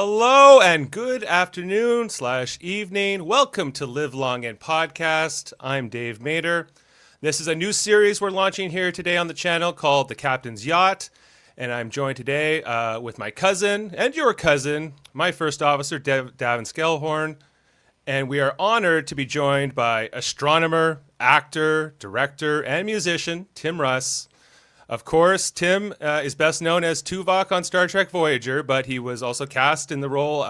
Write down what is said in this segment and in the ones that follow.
Hello and good afternoon / evening. Welcome to Live Long and Podcast. I'm Dave Mader. This is a new series we're launching here today on the channel called The Captain's Yacht. And I'm joined today with my cousin and your cousin, my first officer, Davan Skelhorn. And we are honored to be joined by astronomer, actor, director, and musician, Tim Russ. Of course, Tim is best known as Tuvok on Star Trek Voyager, but he was also cast in the role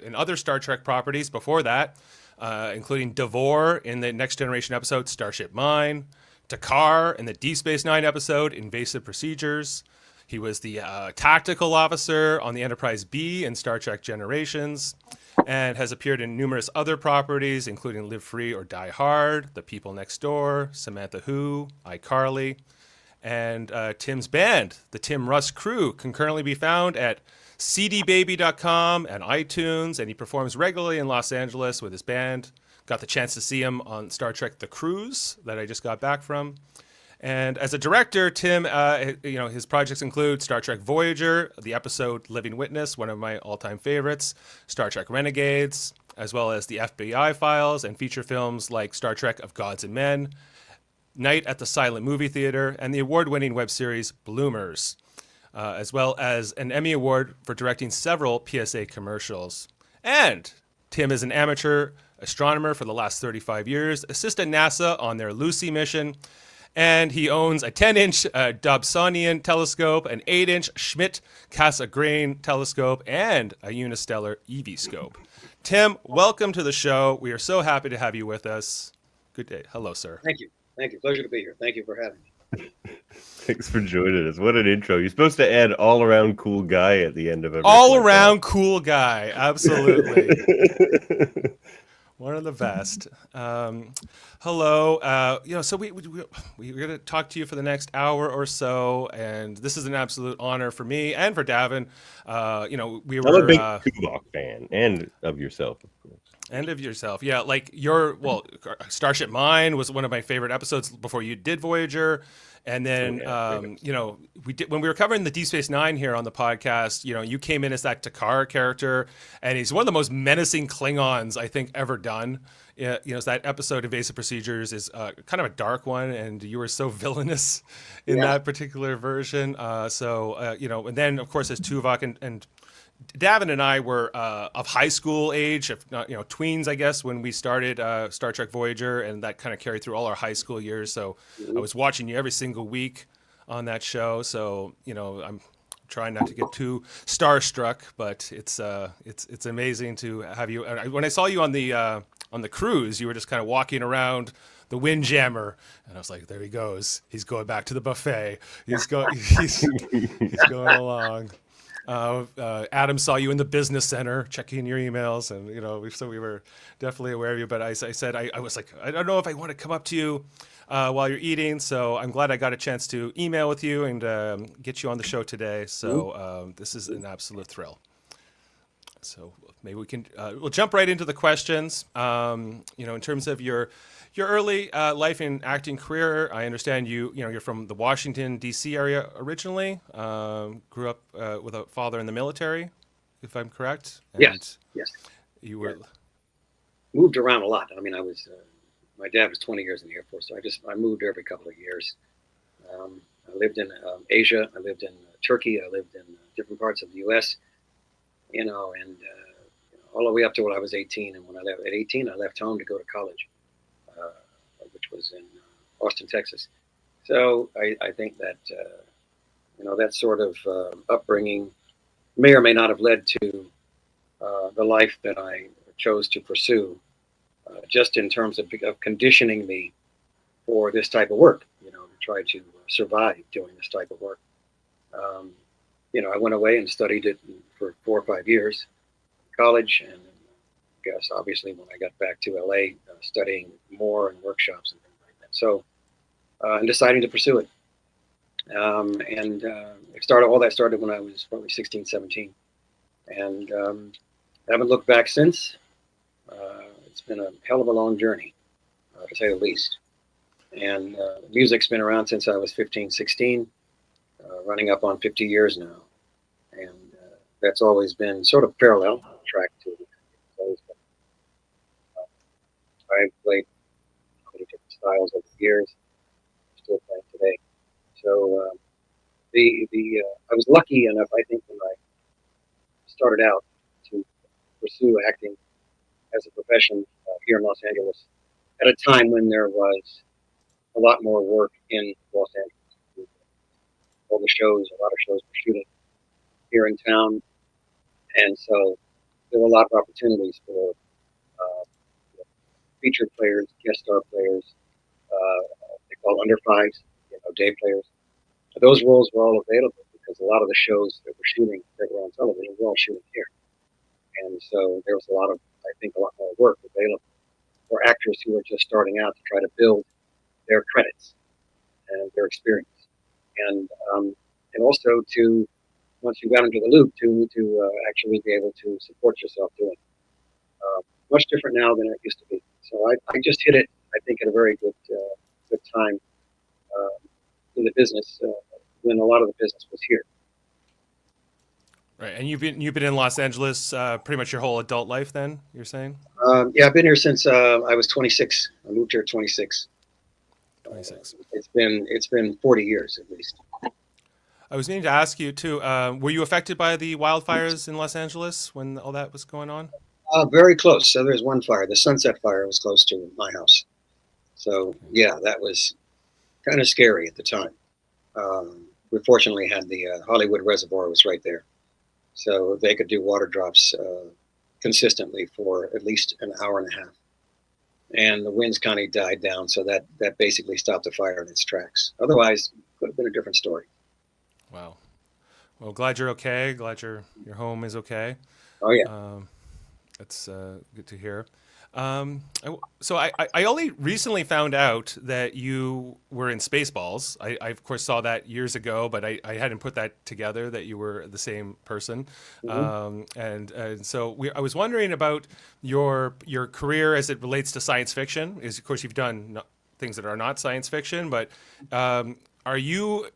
in other Star Trek properties before that, including Devore in the Next Generation episode Starship Mine, Takar in the Deep Space Nine episode Invasive Procedures. He was the tactical officer on the Enterprise B in Star Trek Generations, and has appeared in numerous other properties, including Live Free or Die Hard, The People Next Door, Samantha Who, iCarly. And Tim's band, the Tim Russ Crew, can currently be found at cdbaby.com and iTunes, and he performs regularly in Los Angeles with his band. Got the chance to see him on Star Trek The Cruise that I just got back from. And as a director, Tim, his projects include Star Trek Voyager, the episode Living Witness, one of my all-time favorites, Star Trek Renegades, as well as the FBI Files, and feature films like Star Trek of Gods and Men, Night at the Silent Movie Theater, and the award-winning web series Bloomers, as well as an Emmy Award for directing several PSA commercials. And Tim is an amateur astronomer for the last 35 years, assisted NASA on their Lucy mission, and he owns a 10-inch Dobsonian telescope, an 8-inch Schmidt-Cassegrain telescope, and a unistellar EV scope. Tim, welcome to the show. We are so happy to have you with us. Good day. Hello, sir. Thank you. Thank you. Pleasure to be here. Thank you for having me. Thanks for joining us. What an intro. You're supposed to add all-around cool guy at the end of every all-around cool guy. Absolutely. One of the best. Hello. So we're going to talk to you for the next hour or so, and this is an absolute honor for me and for Davan. I'm a big Tuvok fan, and of yourself, of course. And of yourself, yeah. Like Starship Mine was one of my favorite episodes before you did Voyager, and then we did when we were covering the Deep Space Nine here on the podcast. You came in as that Takar character, and he's one of the most menacing Klingons I think ever done. That episode Invasive Procedures is kind of a dark one, and you were so villainous in that particular version. And then of course as Tuvok and Davan and I were of high school age, if not, tweens, I guess, when we started Star Trek Voyager, and that kind of carried through all our high school years. So I was watching you every single week on that show. So, I'm trying not to get too starstruck, but it's amazing to have you. When I saw you on the cruise, you were just kind of walking around the Windjammer, and I was like, there he goes. He's going back to the buffet. He's going along. Adam saw you in the business center checking your emails, and so we were definitely aware of you. But I said I was like, I don't know if I want to come up to you while you're eating, so I'm glad I got a chance to email with you and get you on the show today. So this is an absolute thrill. So maybe we can we'll jump right into the questions. In terms of your early life and acting career, I understand you're from the Washington, D.C. area originally. Grew up with a father in the military, if I'm correct. And yes. You were moved around a lot. I mean, my dad was 20 years in the Air Force, so I moved every couple of years. I lived in Asia. I lived in Turkey. I lived in different parts of the U.S. And all the way up to when I was 18. And when I left at 18, I left home to go to college, which was in Austin, Texas. So I think that, that sort of upbringing may or may not have led to the life that I chose to pursue, just in terms of conditioning me for this type of work, to try to survive doing this type of work. I went away and studied it for 4 or 5 years in college, and I guess obviously when I got back to LA, studying more in workshops and things like that. So, and deciding to pursue it. All that started when I was probably 16, 17. And haven't looked back since. It's been a hell of a long journey, to say the least. And music's been around since I was 15, 16, running up on 50 years now. And that's always been sort of parallel track to. It's always been, I've played many different styles over the years, still playing today. So I was lucky enough, I think, when I started out to pursue acting as a profession here in Los Angeles at a time when there was a lot more work in Los Angeles. All the shows, a lot of shows were shooting here in town, and so there were a lot of opportunities for featured players, guest star players, they call under fives, day players. Those roles were all available because a lot of the shows that were shooting, that were on television, were all shooting here. And so there was a lot more work available for actors who were just starting out to try to build their credits and their experience. And also to, once you got into the loop, to actually be able to support yourself doing it. Much different now than it used to be. So I just hit it, I think, at a very good time in the business when a lot of the business was here. Right, and you've been in Los Angeles pretty much your whole adult life. Then you're saying? Yeah, I've been here since I was 26. I moved here at 26. 26. It's been 40 years at least. I was meaning to ask you too. Were you affected by the wildfires in Los Angeles when all that was going on? Very close. So there's one fire. The Sunset Fire was close to my house. So yeah, that was kind of scary at the time. We fortunately had the Hollywood Reservoir was right there, so they could do water drops consistently for at least an hour and a half. And the winds kind of died down, so that basically stopped the fire in its tracks. Otherwise, it could have been a different story. Wow. Well, glad you're okay. Glad your home is okay. Oh yeah. That's good to hear. So I only recently found out that you were in Spaceballs. I of course saw that years ago, but I hadn't put that together that you were the same person. Mm-hmm. And so I was wondering about your career as it relates to science fiction. Is of course you've done things that are not science fiction, but are you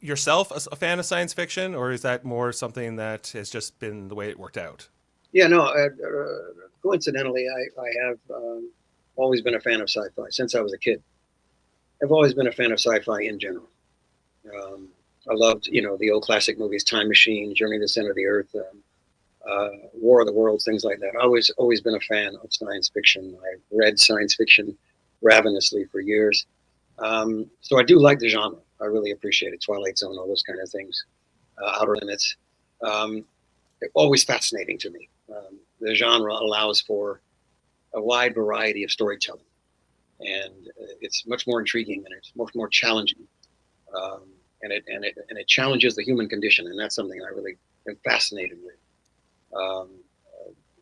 yourself a fan of science fiction, or is that more something that has just been the way it worked out? Yeah, no. Coincidentally, I have always been a fan of sci-fi since I was a kid. I've always been a fan of sci-fi in general. I loved, the old classic movies, Time Machine, Journey to the Center of the Earth, War of the Worlds, things like that. I always been a fan of science fiction. I've read science fiction ravenously for years. So I do like the genre. I really appreciate it. Twilight Zone, all those kind of things, Outer Limits. They're always fascinating to me. The genre allows for a wide variety of storytelling, and it's much more intriguing and it's much more challenging, and it challenges the human condition, and that's something I really am fascinated with.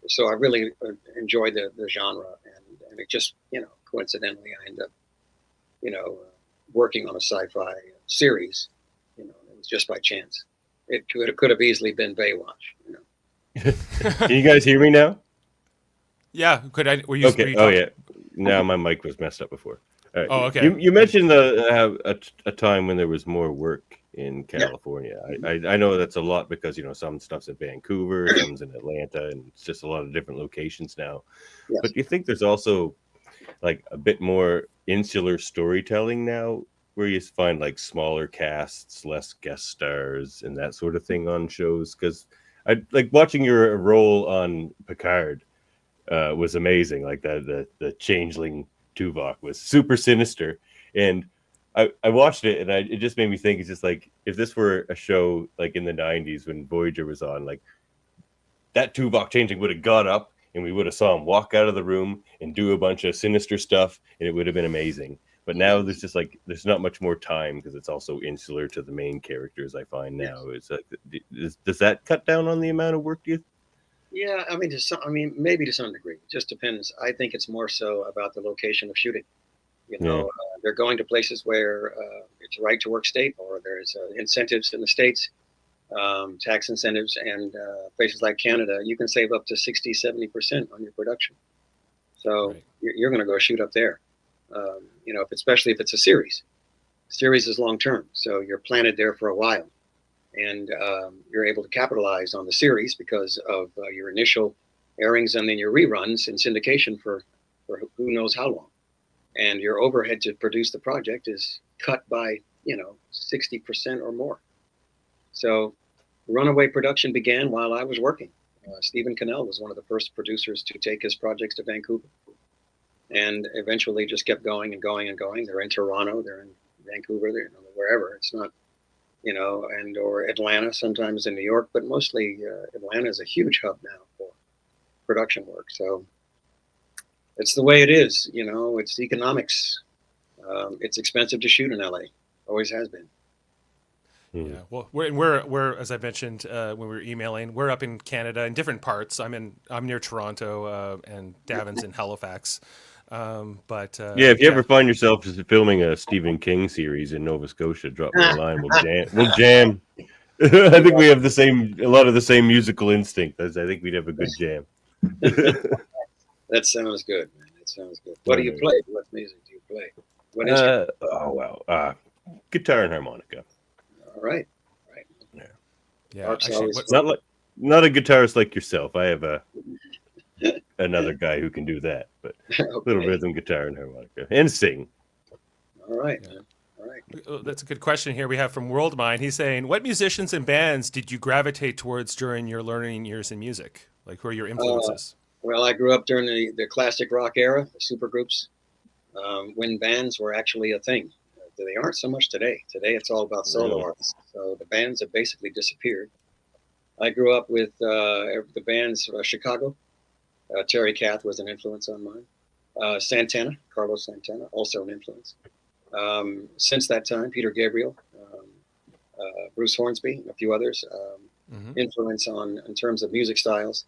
So I really enjoy the genre, and it just coincidentally I end up working on a sci-fi series. It was just by chance. It could have easily been Baywatch. Can you guys hear me now? Yeah. Were you okay. Oh yeah. Now my mic was messed up before. All right. Oh, okay. You mentioned a time when there was more work in California. Yeah. I know that's a lot because some stuff's in Vancouver, some's in Atlanta, and it's just a lot of different locations now. Yes. But do you think there's also like a bit more insular storytelling now, where you find like smaller casts, less guest stars, and that sort of thing on shows? Because I like watching your role on Picard was amazing. Like the changeling Tuvok was super sinister, and I watched it and it just made me think. It's just like if this were a show like in the '90s when Voyager was on, like that Tuvok changing would have got up and we would have saw him walk out of the room and do a bunch of sinister stuff, and it would have been amazing. But now there's not much more time because it's also insular to the main characters. I find now does that cut down on the amount of work? Do you? Yeah, maybe to some degree. It just depends. I think it's more so about the location of shooting. They're going to places where it's a right to work state, or there's incentives in the states, tax incentives, and places like Canada, you can save up to 60-70% on your production. So right. You're going to go shoot up there. Especially if it's a series. Series is long term, so you're planted there for a while. and you're able to capitalize on the series because of your initial airings and then your reruns in syndication for who knows how long. And your overhead to produce the project is cut by 60% or more. So runaway production began while I was working. Stephen Cannell was one of the first producers to take his projects to Vancouver, and eventually just kept going and going and going. They're in Toronto, they're in Vancouver, they're wherever. It's not, and or Atlanta, sometimes in New York, but mostly Atlanta is a huge hub now for production work. So it's the way it is. It's economics. It's expensive to shoot in LA. Always has been. Yeah, well, we're as I mentioned when we were emailing, we're up in Canada in different parts. I'm near Toronto, and Davan's in Halifax. But if you ever find yourself just filming a Stephen King series in Nova Scotia, drop me a line. We'll jam. I think we have a lot of the same musical instinct. I think we'd have a good jam. That sounds good, man. That sounds good. What do you play? What music do you play? What instrument? Guitar and harmonica. All right. Yeah. Actually, not a guitarist like yourself. I have another guy who can do that, but okay. Little rhythm guitar and harmonica and sing. All right, man. All right. That's a good question here we have from Worldmind. He's saying, what musicians and bands did you gravitate towards during your learning years in music? Like, who are your influences? Well, I grew up during the classic rock era, the supergroups, when bands were actually a thing. They aren't so much today. Today, it's all about solo artists. So the bands have basically disappeared. I grew up with the bands Chicago. Terry Kath was an influence on mine. Santana, Carlos Santana, also an influence. Since that time, Peter Gabriel, Bruce Hornsby, and a few others. Influence in terms of music styles.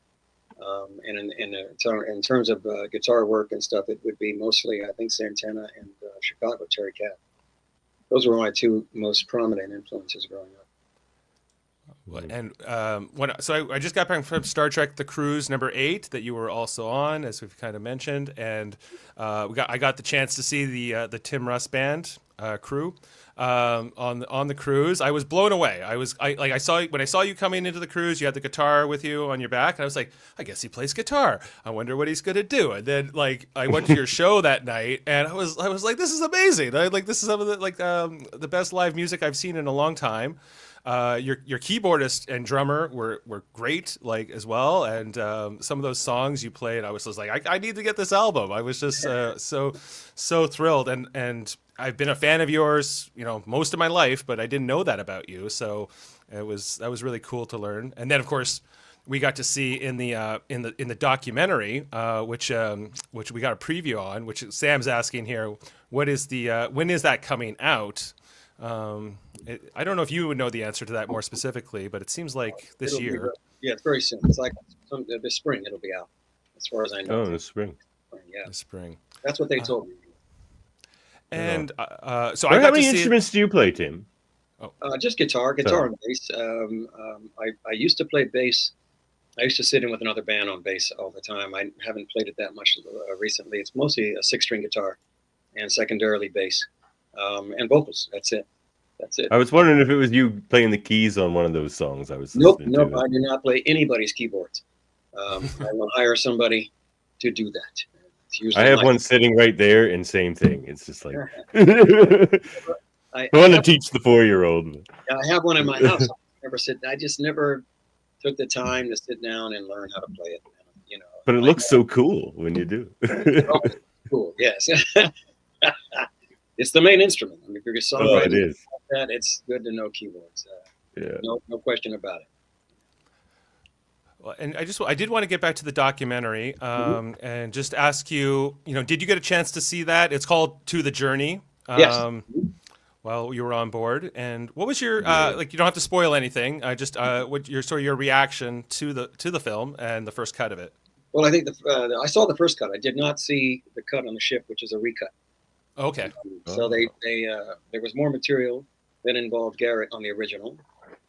And in terms of guitar work and stuff, it would be mostly, I think, Santana and Chicago, Terry Kath. Those were my two most prominent influences growing up. And I just got back from Star Trek: The Cruise #8 that you were also on, as we've kind of mentioned, and I got the chance to see the Tim Russ band crew on the cruise. I was blown away. I saw you coming into the cruise. You had the guitar with you on your back, and I was like, I guess he plays guitar. I wonder what he's gonna do. And then I went to your show that night, and I was like, this is amazing. This is some of the best live music I've seen in a long time. Your keyboardist and drummer were great, as well, and some of those songs you played, I was just like, I need to get this album. I was just so thrilled, and I've been a fan of yours, most of my life, but I didn't know that about you, so that was really cool to learn. And then, of course, we got to see in the documentary, which we got a preview on, which Sam's asking here, when is that coming out? I don't know if you would know the answer to that more specifically, but it seems like this year. It's very soon. It's like this spring it'll be out, as far as I know. Oh, this spring. Yeah, this spring. That's what they told me. And so how many instruments do you play, Tim? Just guitar and bass. I used to play bass. I used to sit in with another band on bass all the time. I haven't played it that much recently. It's mostly a 6-string guitar and secondarily bass. And vocals. That's it. I was wondering if it was you playing the keys on one of those songs. Nope. I do not play anybody's keyboards. I will hire somebody to do that. I have one sitting right there, and same thing. It's just like I want to teach the 4-year-old. I have one in my house. I just never took the time to sit down and learn how to play it. But it looks so cool when you do. Cool. Yes. It's the main instrument. I mean, if you're a songwriter, it is. That it's good to know keyboards. No question about it. Well, and I did want to get back to the documentary and just ask you, did you get a chance to see that? It's called To the Journey. Yes. While you were on board, and what was your you don't have to spoil anything. Just what your reaction to the film and the first cut of it? Well, I think I saw the first cut. I did not see the cut on the ship, which is a recut. Okay. So there was more material that involved Garrett on the original.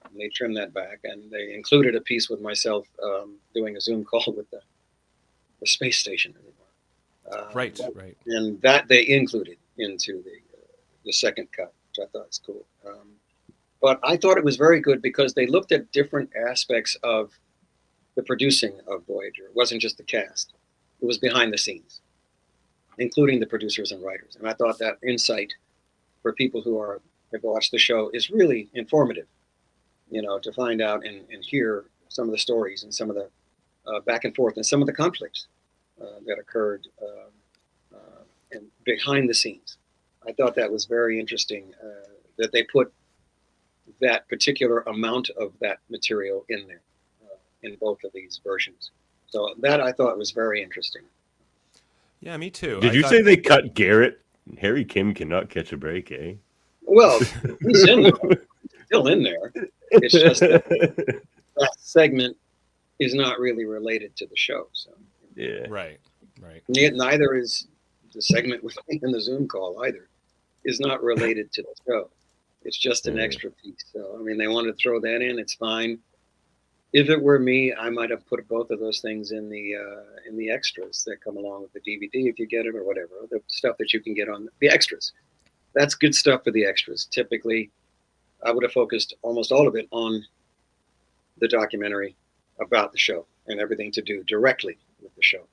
And they trimmed that back, and they included a piece with myself doing a Zoom call with the space station. Right. And that they included into the second cut, which I thought was cool. But I thought it was very good because they looked at different aspects of the producing of Voyager. It wasn't just the cast. It was behind the scenes, including the producers and writers. And I thought that insight for people who have watched the show is really informative, to find out and hear some of the stories and some of the back and forth and some of the conflicts that occurred and behind the scenes. I thought that was very interesting that they put that particular amount of that material in there in both of these versions. So that I thought was very interesting. Yeah, me too. Did you say they cut Garrett? Harry Kim cannot catch a break, eh? Well, he's still in there. It's just that segment is not really related to the show. So yeah, right. Neither is the segment with me in the Zoom call either. Is not related to the show. It's just an extra piece. So I mean, they wanted to throw that in. It's fine. If it were me, I might have put both of those things in the extras that come along with the DVD if you get it or whatever. The stuff that you can get on the extras. That's good stuff for the extras. Typically, I would have focused almost all of it on the documentary about the show and everything to do directly with the show.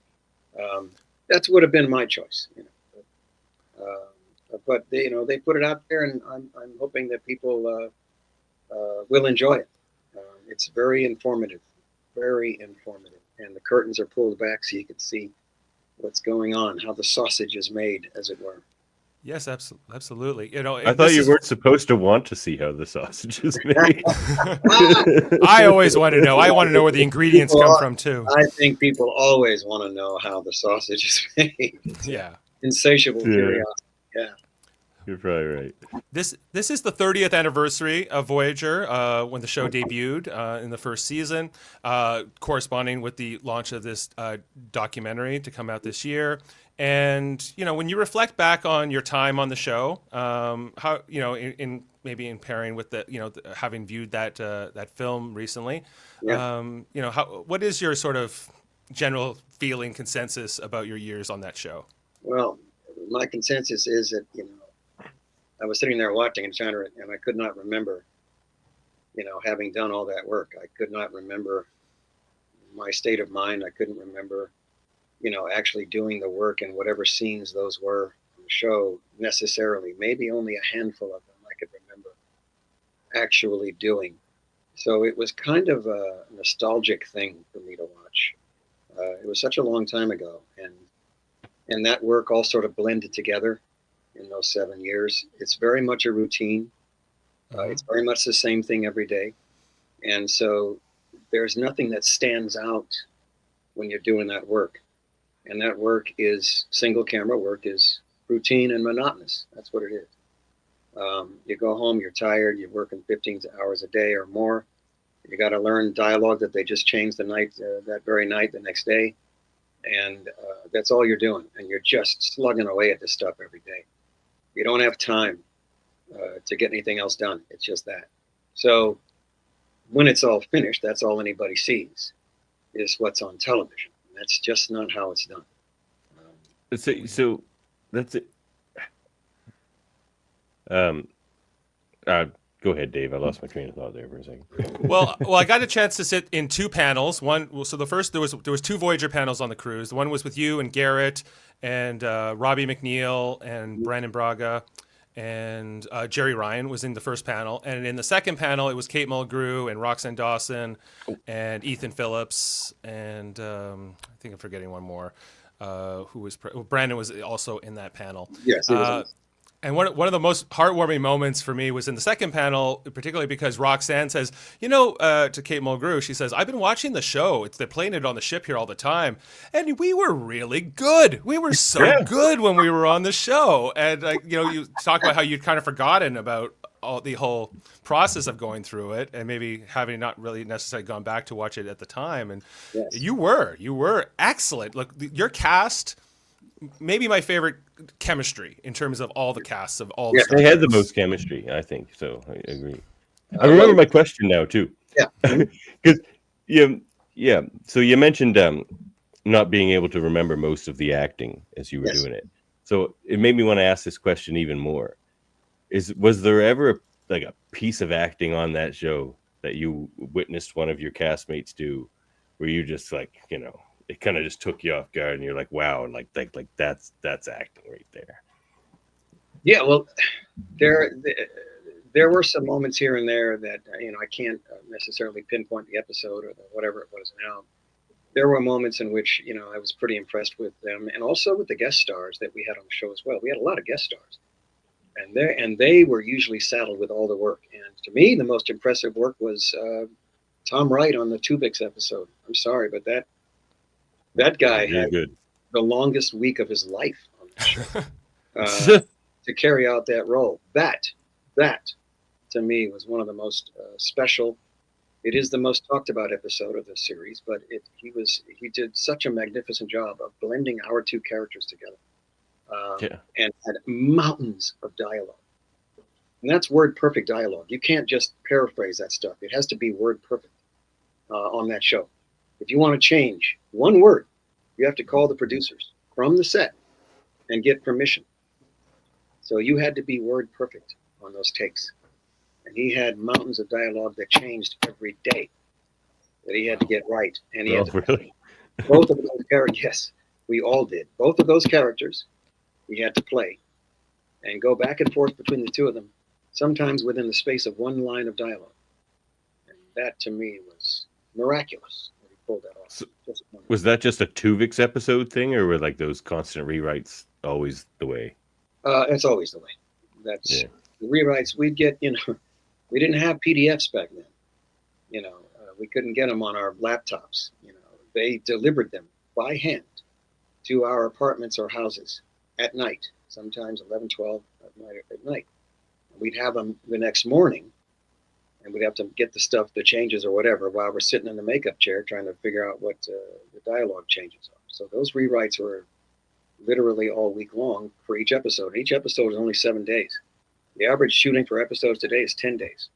That would have been my choice. But they put it out there, and I'm hoping that people will enjoy it. It's very informative, and the curtains are pulled back so you can see what's going on, how the sausage is made, as it were. Yes, absolutely. I thought you weren't supposed to want to see how the sausage is made. I always want to know. I want to know where the ingredients come from too. I think people always want to know how the sausage is made. Yeah. Insatiable curiosity. Yeah. You're probably right. This is the 30th anniversary of Voyager when the show debuted in the first season, corresponding with the launch of this documentary to come out this year. And when you reflect back on your time on the show, how in maybe in pairing with the having viewed that film recently, what is your sort of general feeling consensus about your years on that show? Well, my consensus is that I was sitting there watching and I could not remember, having done all that work. I could not remember my state of mind. I couldn't remember, actually doing the work and whatever scenes those were on the show necessarily. Maybe only a handful of them I could remember actually doing. So it was kind of a nostalgic thing for me to watch. It was such a long time ago, and that work all sort of blended together in those 7 years. It's very much a routine. It's very much the same thing every day. And so there's nothing that stands out when you're doing that work. And that work is single camera work, is routine and monotonous. That's what it is. You go home, you're tired, you're working 15 hours a day or more. You got to learn dialogue that they just changed that very night, the next day. And that's all you're doing. And you're just slugging away at this stuff every day. You don't have time to get anything else done. It's just that. So when it's all finished, that's all anybody sees is what's on television. And that's just not how it's done. So that's it. Go ahead, Dave. I lost my train of thought there for a second. Well, I got a chance to sit in two panels. So the first there was two Voyager panels on the cruise. The one was with you and Garrett and Robbie McNeil and Brandon Braga and Jerry Ryan was in the first panel. And in the second panel, it was Kate Mulgrew and Roxanne Dawson and Ethan Phillips and I think I'm forgetting one more. Brandon was also in that panel. Yes. And one of the most heartwarming moments for me was in the second panel, particularly because Roxanne says, to Kate Mulgrew, she says, I've been watching the show. They're playing it on the ship here all the time. And we were really good. We were so good when we were on the show. And, you talk about how you'd kind of forgotten about the whole process of going through it and maybe having not really necessarily gone back to watch it at the time. And yes. You were excellent. Look, your cast, maybe my favorite chemistry in terms of all the casts of all the They had the most chemistry, I think. So I agree. I remember my question now too. Yeah. Because So you mentioned not being able to remember most of the acting as you were doing it. So it made me want to ask this question even more. Was there ever like a piece of acting on that show that you witnessed one of your castmates do, where you just like, you know, it kind of just took you off guard, and you're like, wow, like that's acting right there. Yeah, well, there were some moments here and there that, you know, I can't necessarily pinpoint the episode or whatever it was now. There were moments in which, you know, I was pretty impressed with them, and also with the guest stars that we had on the show as well. We had a lot of guest stars, and they were usually saddled with all the work. And to me, the most impressive work was Tom Wright on the Tuvok episode. I'm sorry, but that guy had good. the longest week of his life on the show to carry out that role. That to me was one of the most special. It is the most talked about episode of the series, but he did such a magnificent job of blending our two characters together, and had mountains of dialogue. And that's word perfect dialogue. You can't just paraphrase that stuff. It has to be word perfect on that show. If you want to change one word, you have to call the producers from the set and get permission. So you had to be word perfect on those takes. And he had mountains of dialogue that changed every day that he had to get right. And he had to, really? Both of those characters, yes, we all did. Both of those characters we had to play and go back and forth between the two of them, sometimes within the space of one line of dialogue. And that to me was miraculous when he pulled that off. So, was that just a Tuvix episode thing, or were like those constant rewrites always the way? It's always the way. That's the rewrites we'd get, you know. We didn't have PDFs back then, you know. We couldn't get them on our laptops, you know. They delivered them by hand to our apartments or houses at night, sometimes 11, 12 at night. We'd have them the next morning, and we'd have to get the stuff, the changes or whatever, while we're sitting in the makeup chair trying to figure out what the dialogue changes are. So those rewrites were literally all week long for each episode. Each episode is only 7 days. The average shooting for episodes today is 10 days.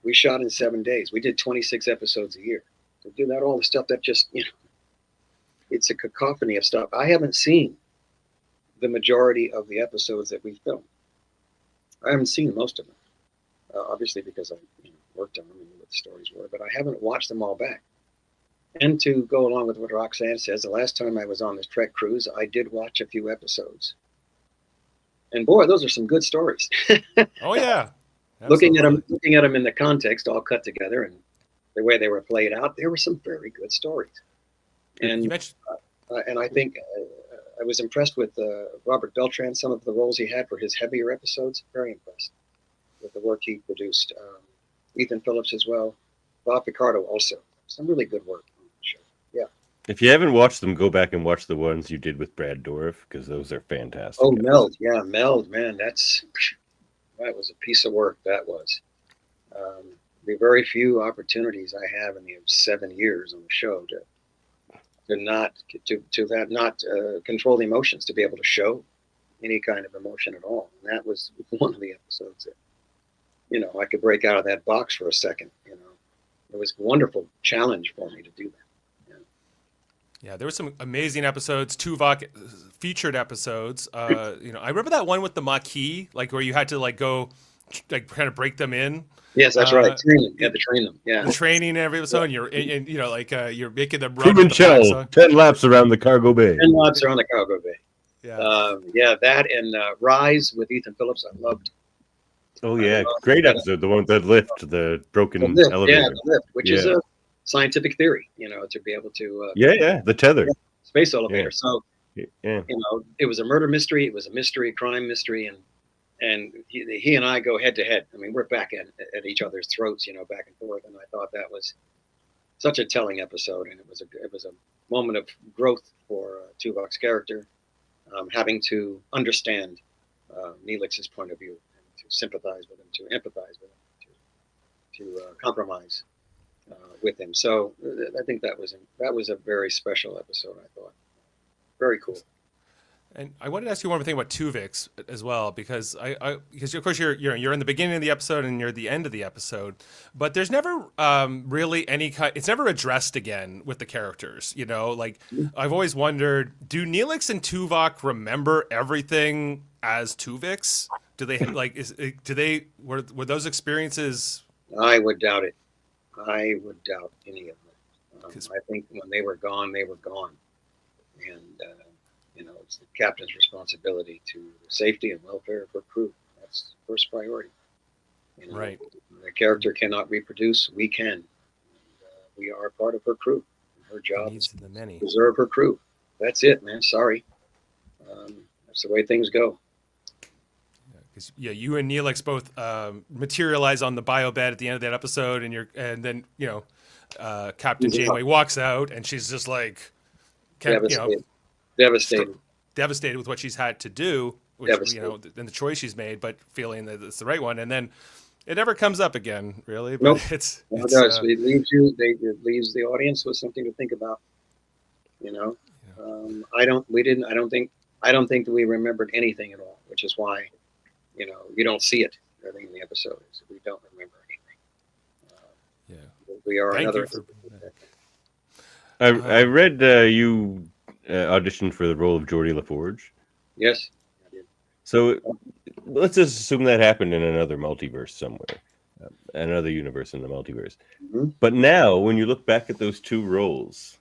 We shot in 7 days. We did 26 episodes a year. To do that, all the stuff that just, you know, it's a cacophony of stuff. I haven't seen the majority of the episodes that we filmed. I haven't seen most of them, obviously because I worked on them and knew what the stories were, but I haven't watched them all back. And to go along with what Roxanne says, the last time I was on this Trek cruise, I did watch a few episodes. And boy, those are some good stories. Oh yeah. Looking at them in the context, all cut together, and the way they were played out, there were some very good stories. And you mentioned, and I think I was impressed with Robert Beltran, some of the roles he had for his heavier episodes. Very impressed with the work he produced. Ethan Phillips as well. Bob Picardo also. Some really good work on the show. Yeah. If you haven't watched them, go back and watch the ones you did with Brad Dourif, because those are fantastic. Oh, Meld. Yeah, Meld, man. That was a piece of work, that was. The very few opportunities I have in the 7 years on the show to not control the emotions, to be able to show any kind of emotion at all. And that was one of the episodes that, you know, I could break out of that box for a second. You know, it was a wonderful challenge for me to do that. Yeah, there were some amazing episodes, Tuvok featured episodes. You know, I remember that one with the Maquis, like where you had to like go, like kind of break them in. Yes, that's right. You had to train them. Yeah, the training every episode. And and you know, like you're making them run. Human shell, 10 laps around the cargo bay. 10 laps around the cargo bay. Yeah, that and Rise with Ethan Phillips, I loved. Oh yeah, great episode. The one with the lift, the broken elevator. Yeah, the lift, which is a scientific theory, you know, to be able to the tether space elevator. So you know, it was a murder mystery, it was a mystery, crime mystery, and he and I go head to head. I mean, we're back at each other's throats, you know, back and forth. And I thought that was such a telling episode, and it was a moment of growth for Tuvok's character, having to understand Neelix's point of view, and to sympathize with him, to empathize with him, to compromise with him. So I think that was a very special episode, I thought. Very cool. And I wanted to ask you one more thing about Tuvix as well, because because of course you're in the beginning of the episode and you're at the end of the episode, but there's never really it's never addressed again with the characters. You know, like I've always wondered, do Neelix and Tuvok remember everything as Tuvix? Do they like? Were those experiences? I would doubt it. I would doubt any of them. I think when they were gone, they were gone, and it's the captain's responsibility to the safety and welfare of her crew. That's first priority. Right. The character cannot reproduce. We can. And, we are part of her crew. Her job is to preserve her crew. That's it, man. Sorry. That's the way things go. Yeah, you and Neelix both materialize on the bio bed at the end of that episode, and then Captain Janeway walks out, and she's just like, devastated with what she's had to do, which, and the choice she's made, but feeling that it's the right one, and then it never comes up again, really. But nope. It does. It leaves you. It leaves the audience with something to think about. I don't think that we remembered anything at all, which is why. You don't see it. I think in the episode is we don't remember anything. We are another. I read you auditioned for the role of Geordi LaForge. Yes, I did. So let's just assume that happened in another multiverse somewhere, another universe in the multiverse. Mm-hmm. But now, when you look back at those two roles,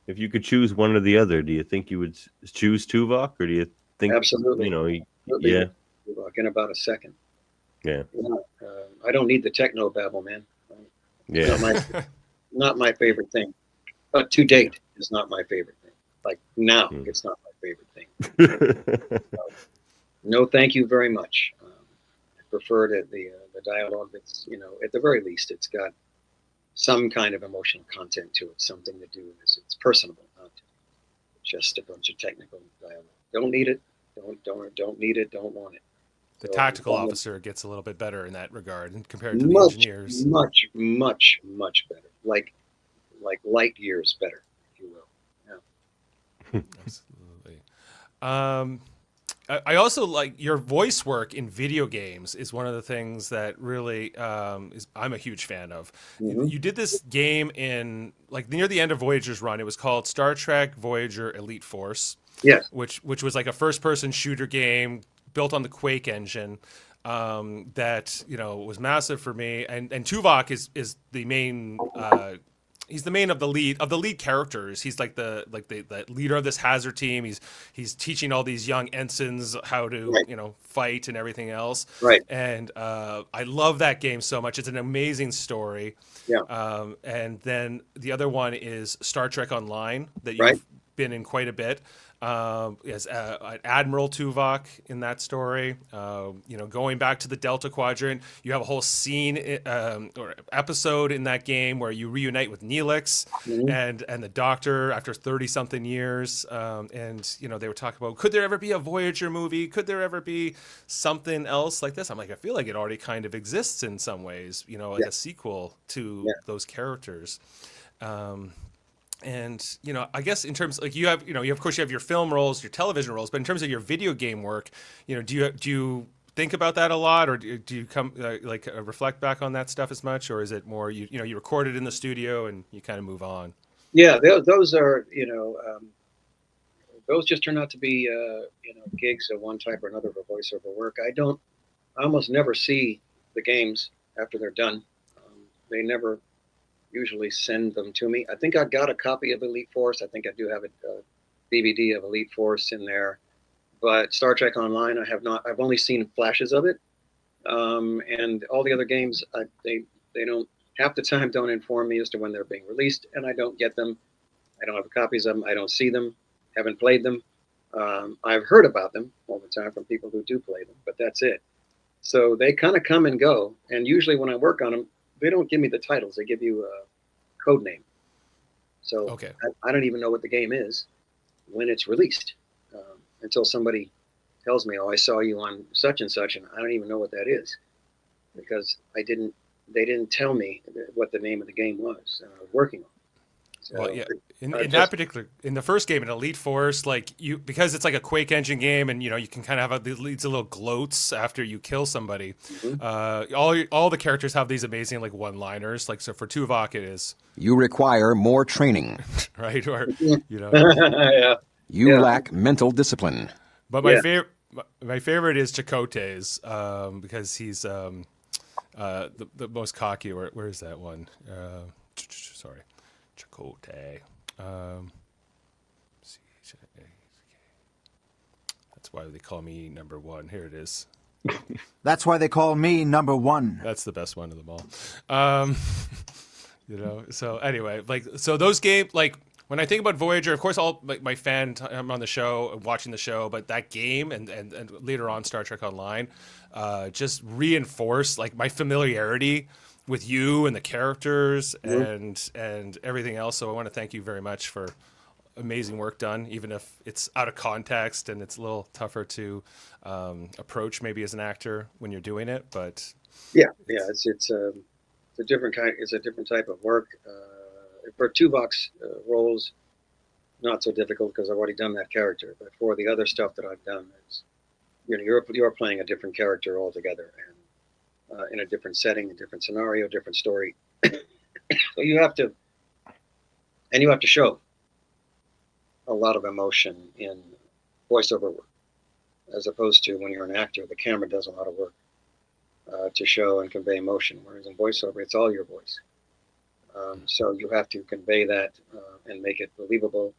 if you could choose one or the other, do you think you would choose Tuvok, or do you think absolutely? Yeah. In about a second. Yeah. I don't need the techno babble, man. Yeah. Not my favorite thing. But to date, it's not my favorite thing. Like now, it's not my favorite thing. No, thank you very much. I prefer the dialogue that's, at the very least, it's got some kind of emotional content to it, something to do with this. It's personable, not just a bunch of technical dialogue. Don't need it. Don't need it. Don't want it. The tactical officer gets a little bit better in that regard compared to the engineers. Much better. Like light years better, if you will. Yeah. Absolutely. I also like your voice work in video games is one of the things that really I'm a huge fan of. Mm-hmm. You did this game in near the end of Voyager's run. It was called Star Trek Voyager Elite Force. Yes. Which was like a first-person shooter game built on the Quake engine that was massive for me. And Tuvok is the main. He's the main of the lead characters. He's like the leader of this hazard team. He's teaching all these young ensigns how to fight and everything else. Right. And I love that game so much. It's an amazing story. Yeah. And then the other one is Star Trek Online that you've been in quite a bit. As Admiral Tuvok in that story, going back to the Delta Quadrant, you have a whole scene or episode in that game where you reunite with Neelix and the Doctor after 30-something years, and they were talking about, could there ever be a Voyager movie? Could there ever be something else like this? I'm like, I feel like it already kind of exists in some ways, like a sequel to those characters. And I guess in terms you have of course you have your film roles, your television roles, but in terms of your video game work, do you think about that a lot, or do you come reflect back on that stuff as much, or is it more you record it in the studio and you kind of move on? Yeah, those are those just turn out to be gigs of one type or another for voiceover work. I almost never see the games after they're done. They never usually send them to me. I think I got a copy of Elite Force. I think I do have a DVD of Elite Force in there, but Star Trek Online I have not. I've only seen flashes of it, and all the other games they don't half the time don't inform me as to when they're being released, and I don't get them. I don't have copies of them. I don't see them. Haven't played them. I've heard about them all the time from people who do play them, but that's it. So they kind of come and go, and usually when I work on them, they don't give me the titles. They give you a code name. So I don't even know what the game is when it's released until somebody tells me, oh, I saw you on such and such, and I don't even know what that is because they didn't tell me what the name of the game was I was working on. So in that particular, in the first game in Elite Force, because it's like a Quake engine game, and you can kind of have these little gloats after you kill somebody. Mm-hmm. All the characters have these amazing one-liners. So for Tuvok, it is, you require more training, right? Or you lack mental discipline. But My favorite is Chakotay's because he's the most cocky. Where is that one? Sorry, Chakotay. That's why they call me number one. Here it is. That's why they call me number one. That's the best one of them all. So anyway, so those games, when I think about Voyager, of course, my fan, I'm on the show, watching the show, but that game and later on Star Trek Online, just reinforced my familiarity with you and the characters and everything else. So I want to thank you very much for amazing work done, even if it's out of context and it's a little tougher to approach maybe as an actor when you're doing it. But it's a different kind. It's a different type of work. For Tuvok's roles, not so difficult because I've already done that character. But for the other stuff that I've done, you're playing a different character altogether, and in a different setting, a different scenario, different story. So you have to show a lot of emotion in voiceover work, as opposed to when you're an actor, the camera does a lot of work to show and convey emotion, whereas in voiceover, it's all your voice. So you have to convey that and make it believable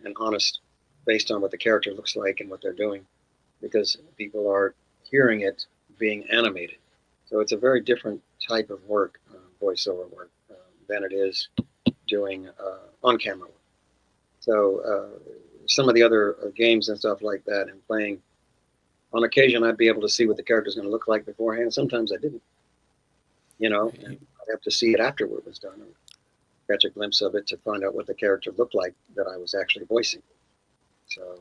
and honest based on what the character looks like and what they're doing, because people are hearing it being animated. So it's a very different type of work, voiceover work, than it is doing on-camera work. So some of the other games and stuff like that and playing, on occasion, I'd be able to see what the character's going to look like beforehand. Sometimes I didn't, and I'd have to see it after it was done, or catch a glimpse of it to find out what the character looked like that I was actually voicing. So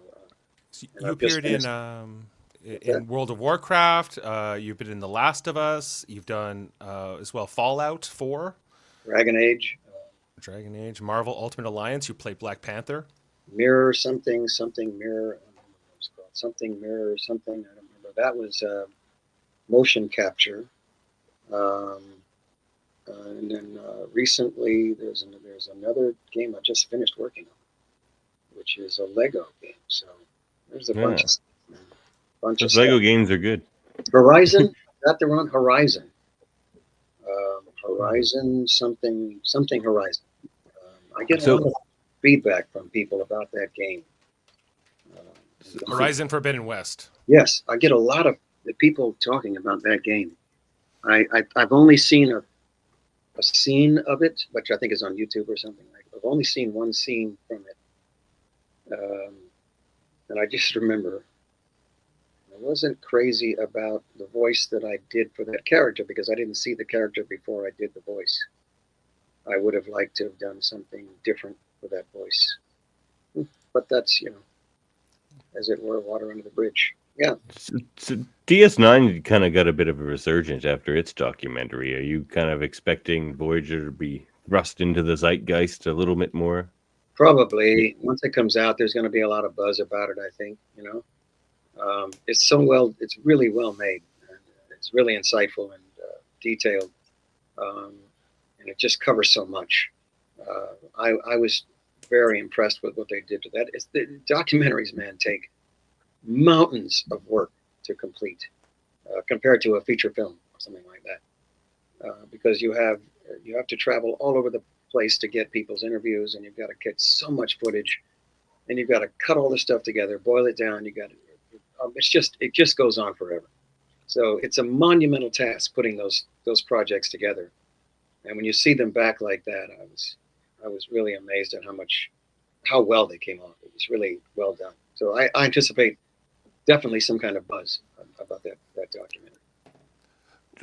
you appeared in World of Warcraft. You've been in The Last of Us. You've done as well Fallout 4. Dragon Age, Marvel Ultimate Alliance. You played Black Panther. Mirror something mirror. I don't remember what it was called. Something mirror something. I don't remember. That was motion capture. And then recently, there's another game I just finished working on, which is a Lego game. So there's a bunch of Those Lego games are good. Horizon, got the wrong Horizon. Horizon something Horizon. I get a lot of feedback from people about that game. Horizon Forbidden West. Yes, I get a lot of people talking about that game. I've only seen a scene of it, which I think is on YouTube or something. I've only seen one scene from it, and I just remember I wasn't crazy about the voice that I did for that character because I didn't see the character before I did the voice. I would have liked to have done something different for that voice, but that's as it were, water under the bridge. Yeah. So DS9 kind of got a bit of a resurgence after its documentary. Are you kind of expecting Voyager to be thrust into the zeitgeist a little bit more? Probably. Once it comes out, there's going to be a lot of buzz about it, I think. It's really well made. And it's really insightful and detailed. And it just covers so much. I was very impressed with what they did to that. The documentaries, man, take mountains of work to complete compared to a feature film or something like that, because you have to travel all over the place to get people's interviews, and you've got to get so much footage, and you've got to cut all this stuff together, boil it down. It just goes on forever. So it's a monumental task putting those projects together, and when you see them back like that, I was really amazed at how well they came off. It was really well done. So I anticipate definitely some kind of buzz about that documentary.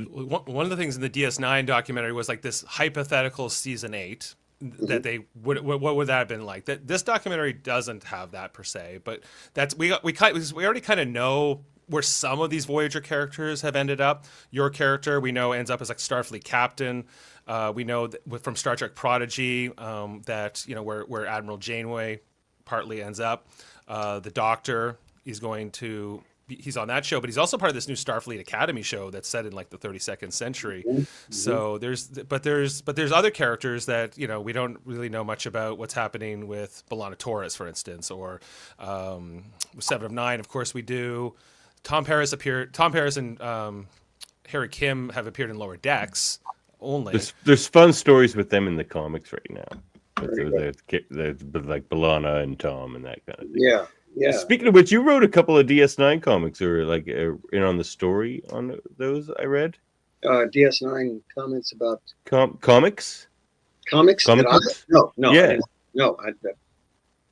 One of the things in the DS9 documentary was this hypothetical season 8 that they what would that have been like? That this documentary doesn't have that per se, but that's we already kind of know where some of these Voyager characters have ended up. Your character we know ends up as Starfleet captain. We know that from Star Trek Prodigy that where Admiral Janeway partly ends up. The Doctor is going to he's on that show, but he's also part of this new Starfleet Academy show that's set in like the 32nd century. So there's other characters that, you know, we don't really know much about what's happening with B'Elanna Torres, for instance, or with Seven of Nine. Of course, we do. Tom Paris and Harry Kim have appeared in Lower Decks only. There's fun stories with them in the comics right now. They're like B'Elanna and Tom and that kind of thing. Yeah. Yeah. Speaking of which, you wrote a couple of DS9 comics, or like in on the story on those. I read DS9 comments about comics. Comics? Comic Did books? No. Yeah. No.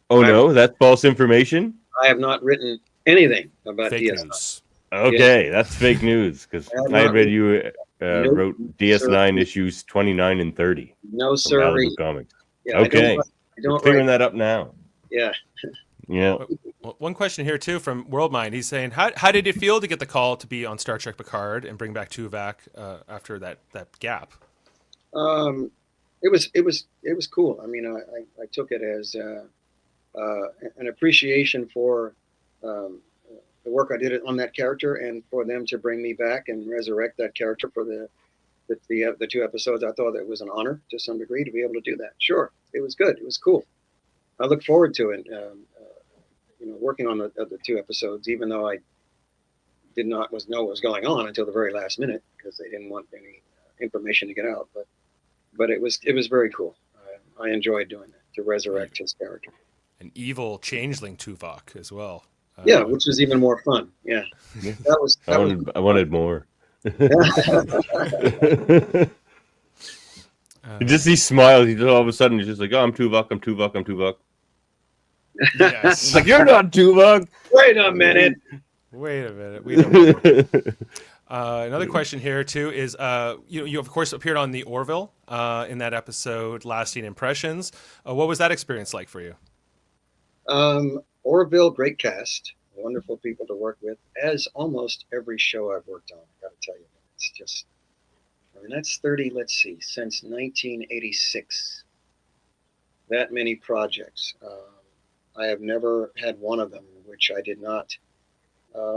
No, that's false information. I have not written anything about Fake DS9. news. Okay, that's fake news because I read you wrote DS9 sir. issues 29 and 30. No, from sir. Malibu Comics. Yeah, Okay, I don't clearing write. that up now. Yeah. Yeah. Well, one question here too from Worldmind. He's saying, how did it feel to get the call to be on Star Trek Picard and bring back Tuvok after that gap? It was cool. I mean, I took it as an appreciation for the work I did on that character, and for them to bring me back and resurrect that character for the 2 episodes. I thought it was an honor to some degree to be able to do that. Sure, it was good. It was cool. I look forward to it. Working on the 2 episodes, even though I did not know what was going on until the very last minute because they didn't want any information to get out. But it was very cool. I enjoyed doing that, to resurrect his character. An evil changeling Tuvok as well. Yeah, which was even more fun. Yeah, that was. I wanted more. He smiles. He just all of a sudden he's just like, "Oh, I'm Tuvok. I'm Tuvok. I'm Tuvok." Yes. It's like, you're not Tuvok. Wait a minute. Wait a minute. We don't. Another question here too is you of course appeared on the Orville in that episode, Lasting Impressions. What was that experience like for you? Orville, great cast, wonderful people to work with, as almost every show I've worked on. I got to tell you, it's just, I mean, that's 30. Let's see, since 1986. That many projects. I have never had one of them which I did not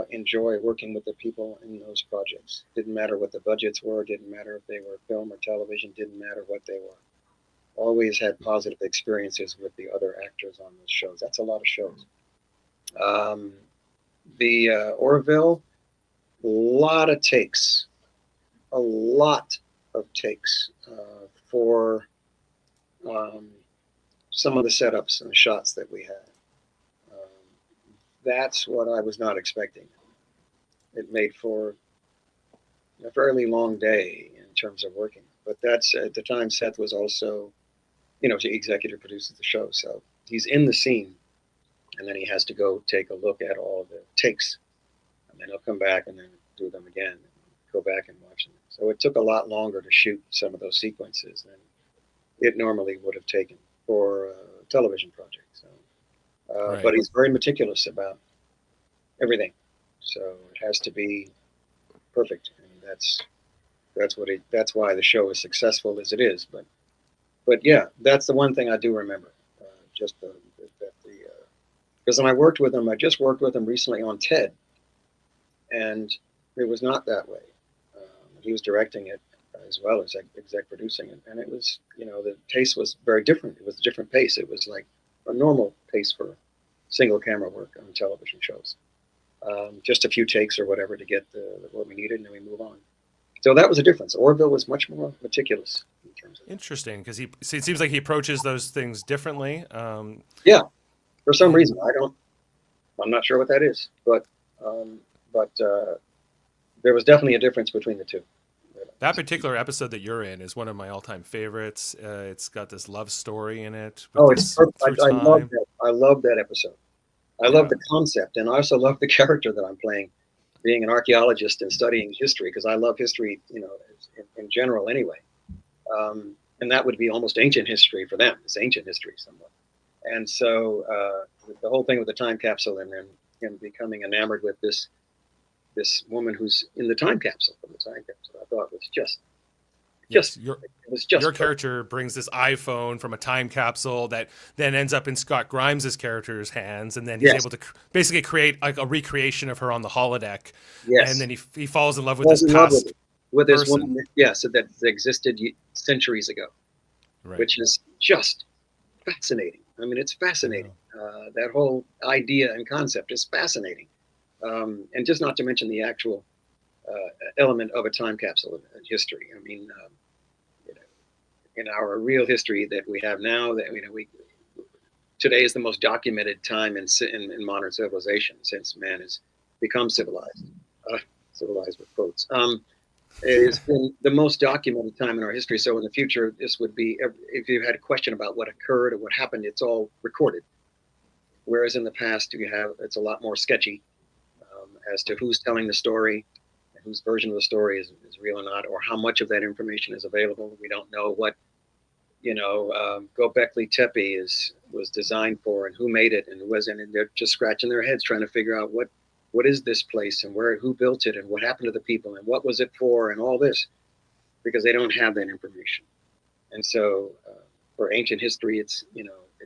enjoy working with the people in those projects. Didn't matter what the budgets were, didn't matter if they were film or television, didn't matter what they were. Always had positive experiences with the other actors on those shows. That's a lot of shows. The Orville, a lot of takes for some of the setups and the shots that we had. That's what I was not expecting. It made for a fairly long day in terms of working. But that's, at the time, Seth was also, the executive producer of the show. So he's in the scene, and then he has to go take a look at all the takes. And then he'll come back and then do them again, and go back and watch them. So it took a lot longer to shoot some of those sequences than it normally would have taken for a television project. So, Right. But he's very meticulous about everything. So it has to be perfect. And that's why the show is successful as it is. But yeah, that's the one thing I do remember. Because when I just worked with him recently on Ted, and it was not that way. He was directing it as well as exec producing it, and it was, the pace was very different. It was a different pace. It was like a normal pace for single camera work on television shows. Just a few takes or whatever to get what we needed, and then we move on. So that was a difference. Orville was much more meticulous in terms of. Interesting, because it seems like he approaches those things differently. Yeah, for some reason I'm not sure what that is, but there was definitely a difference between the two. That particular episode that you're in is one of my all-time favorites. It's got this love story in it. It's perfect. I love that. I love that episode. I love the concept, and I also love the character that I'm playing, being an archaeologist and studying history, because I love history, in general anyway. And that would be almost ancient history for them. It's ancient history somewhat. And so the whole thing with the time capsule and then him becoming enamored with this woman who's in the time capsule, from the time capsule, I thought was just Just Yes, it was just your perfect. character brings this iPhone from a time capsule that then ends up in Scott Grimes' character's hands, and then he's Yes. able to basically create like a recreation of her on the holodeck. Yes. And then he falls in love with Falls this in love past with this person. woman. Yes, that existed centuries ago, Right. which is just fascinating. I mean, it's fascinating. That whole idea and concept is fascinating, and just not to mention the actual element of a time capsule in history. I mean, you know, in our real history that we have now, that today is the most documented time in modern civilization since man has become civilized. Civilized with quotes. It has been the most documented time in our history. So in the future, this would be, if you had a question about what occurred or what happened, it's all recorded. Whereas in the past, it's a lot more sketchy as to who's telling the story, and whose version of the story is real or not, or how much of that information is available. We don't know what, Göbekli Tepe was designed for, and who made it, and who wasn't. And they're just scratching their heads trying to figure out what is this place, and who built it, and what happened to the people, and what was it for, and all this, because they don't have that information. And so for ancient history, it's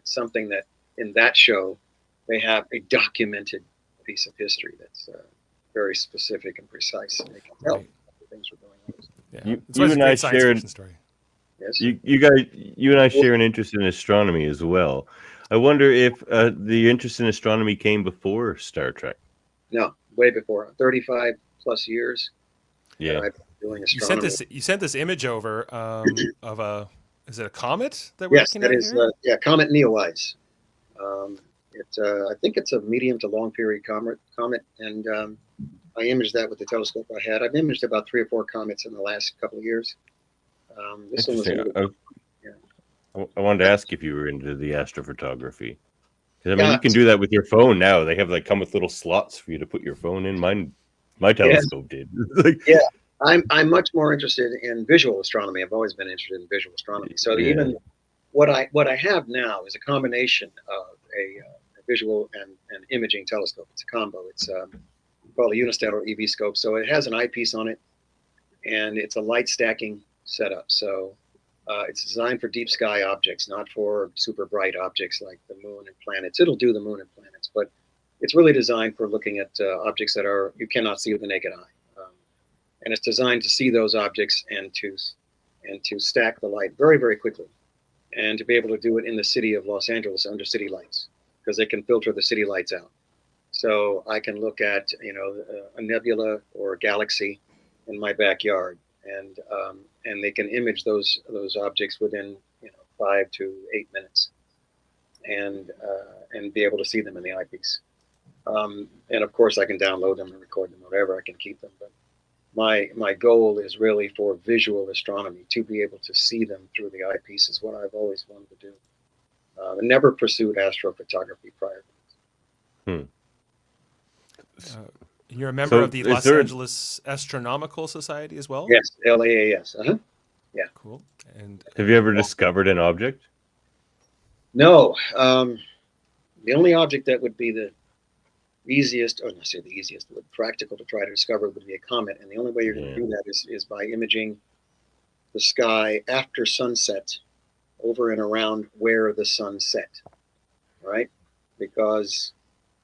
something that in that show, they have a documented piece of history that's very specific and precise. And they can tell the things were going on. Yeah. You and I shared. Story. Yes. You and I share an interest in astronomy as well. I wonder if the interest in astronomy came before Star Trek. No, way before. 35 plus years. Yeah. I've been doing astronomy. You sent this image over of is it a comet that we're looking at here? Yes, Comet Neowise. I think it's a medium to long period comet, and I imaged that with the telescope I had. I've imaged about 3 or 4 comets in the last couple of years. This one was I wanted to ask if you were into the astrophotography. Because I mean, you can do that with your phone now. They have come with little slots for you to put your phone in. My telescope did. Yeah, I'm much more interested in visual astronomy. I've always been interested in visual astronomy. So even what I have now is a combination of a visual and imaging telescope. It's a combo. It's called a unistellar EV scope. So it has an eyepiece on it, and it's a light stacking setup. So it's designed for deep sky objects, not for super bright objects like the moon and planets. It'll do the moon and planets, but it's really designed for looking at objects that you cannot see with the naked eye. And it's designed to see those objects and to stack the light very, very quickly, and to be able to do it in the city of Los Angeles under city lights, because they can filter the city lights out. So I can look at a nebula or a galaxy in my backyard, and they can image those objects within 5 to 8 minutes, and be able to see them in the eyepiece. And of course, I can download them and record them wherever I can keep them. But my goal is really for visual astronomy, to be able to see them through the eyepiece is what I've always wanted to do. I never pursued astrophotography prior to this. You're a member of the Los Angeles Astronomical Society as well? Yes, LAAS. Yeah. Cool. And have you ever discovered an object? No. The only object that would be the easiest, or not say the easiest, but practical to try to discover would be a comet. And the only way you're going to do that is by imaging the sky after sunset over and around where the sun set, right? Because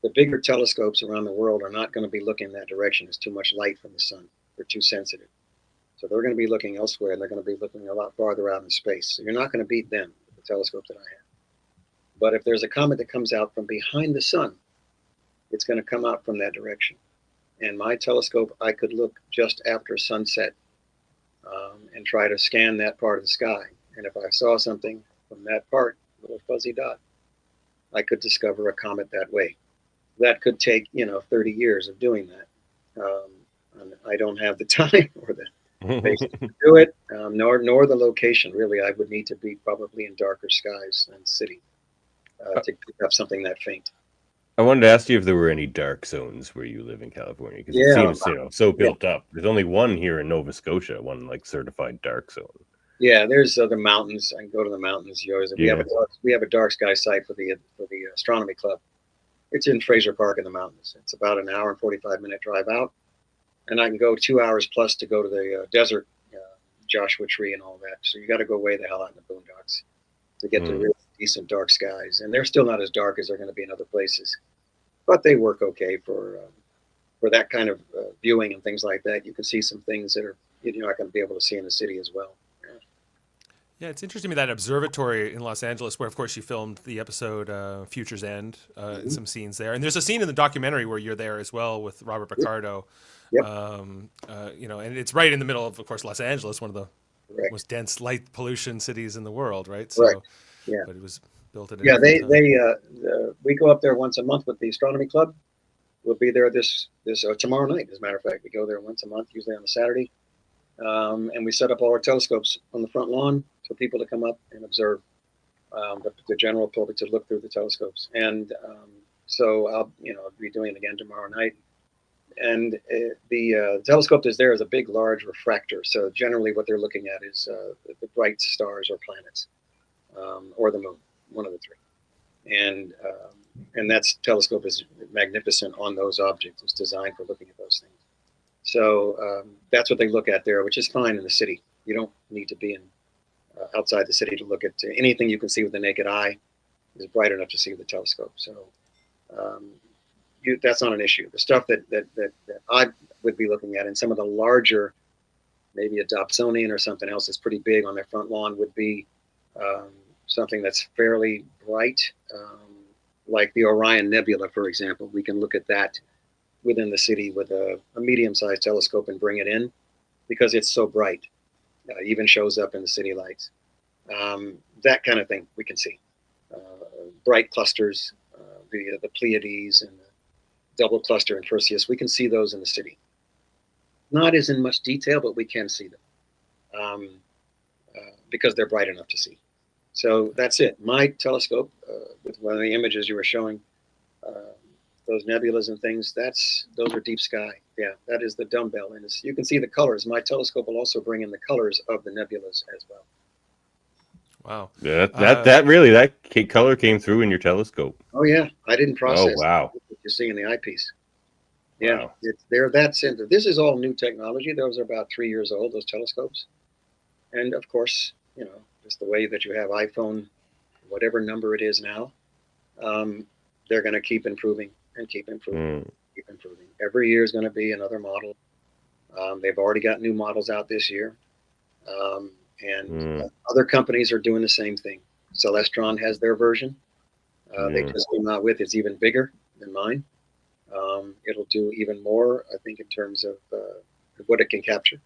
the bigger telescopes around the world are not going to be looking in that direction. There's too much light from the sun. They're too sensitive. So they're going to be looking elsewhere, and they're going to be looking a lot farther out in space. So you're not going to beat them with the telescope that I have. But if there's a comet that comes out from behind the sun, it's going to come out from that direction. And my telescope, I could look just after sunset and try to scan that part of the sky. And if I saw something from that part, a little fuzzy dot, I could discover a comet that way. That could take 30 years of doing that. And I don't have the time or the patience to do it, nor the location. Really, I would need to be probably in darker skies than city to pick up something that faint. I wanted to ask you if there were any dark zones where you live in California, because it seems so built up. There's only one here in Nova Scotia, one certified dark zone. Yeah, there's the mountains. I can go to the mountains. We have a dark sky site for the astronomy club. It's in Fraser Park in the mountains. It's about an hour and 45-minute drive out, and I can go 2 hours plus to go to the desert Joshua Tree and all that. So you got to go way the hell out in the boondocks to get to really decent dark skies. And they're still not as dark as they're going to be in other places, but they work okay for that kind of viewing and things like that. You can see some things that are you're not going to be able to see in the city as well. Yeah, it's interesting to me, that observatory in Los Angeles, where, of course, you filmed the episode Future's End, some scenes there. And there's a scene in the documentary where you're there as well with Robert Picardo. Yep. And it's right in the middle of course, Los Angeles, one of the most dense light pollution cities in the world, right? So, right. Yeah. But it was built at a we go up there once a month with the astronomy club. We'll be there this tomorrow night, as a matter of fact. We go there once a month, usually on a Saturday. And we set up all our telescopes on the front lawn for people to come up and observe, the general public to look through the telescopes. And so I'll be doing it again tomorrow night. And the telescope that's there is a big, large refractor. So generally what they're looking at is the bright stars or planets, or the moon, one of the three. And that telescope is magnificent on those objects. It's designed for looking at those things. So that's what they look at there, which is fine in the city. You don't need to be outside the city to look at anything you can see with the naked eye is bright enough to see with the telescope. So that's not an issue. The stuff that I would be looking at in some of the larger, maybe a Dobsonian or something else that's pretty big on their front lawn, would be something that's fairly bright, like the Orion Nebula, for example. We can look at that within the city with a medium-sized telescope and bring it in because it's so bright. Even shows up in the city lights. That kind of thing we can see. Bright clusters, the Pleiades and the double cluster in Perseus, we can see those in the city. Not as in much detail, but we can see them because they're bright enough to see. So that's it. My telescope, with one of the images you were showing, those nebulas and things, those are deep sky. Yeah, that is the dumbbell. And you can see the colors. My telescope will also bring in the colors of the nebulas as well. Wow. Yeah, that color came through in your telescope. Oh, yeah. I didn't process what you see in the eyepiece. Yeah, wow. They're that sensitive. This is all new technology. Those are about 3 years old, those telescopes. And, of course, just the way that you have iPhone, whatever number it is now, they're going to keep improving. And keep improving. Every year is going to be another model. They've already got new models out this year. Other companies are doing the same thing. Celestron has their version. They just came out with, it's even bigger than mine. It'll do even more, I think, in terms of what it can capture.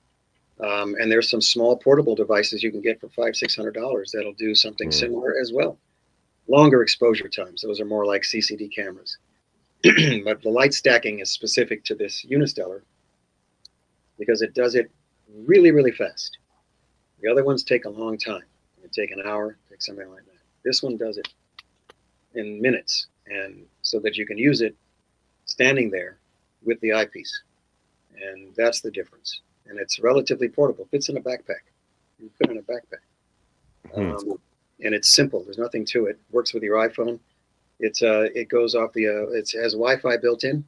And there's some small portable devices you can get for $500-600 that'll do something similar as well. Longer exposure times. Those are more like CCD cameras. But the light stacking is specific to this Unistellar because it does it really, really fast. The other ones take a long time. It take an hour, take something like that. This one does it in minutes, and so that you can use it standing there with the eyepiece. And that's the difference. And it's relatively portable. Fits in a backpack. You put it in a backpack. And it's simple. There's nothing to it. Works with your iPhone. It goes off it has Wi-Fi built in,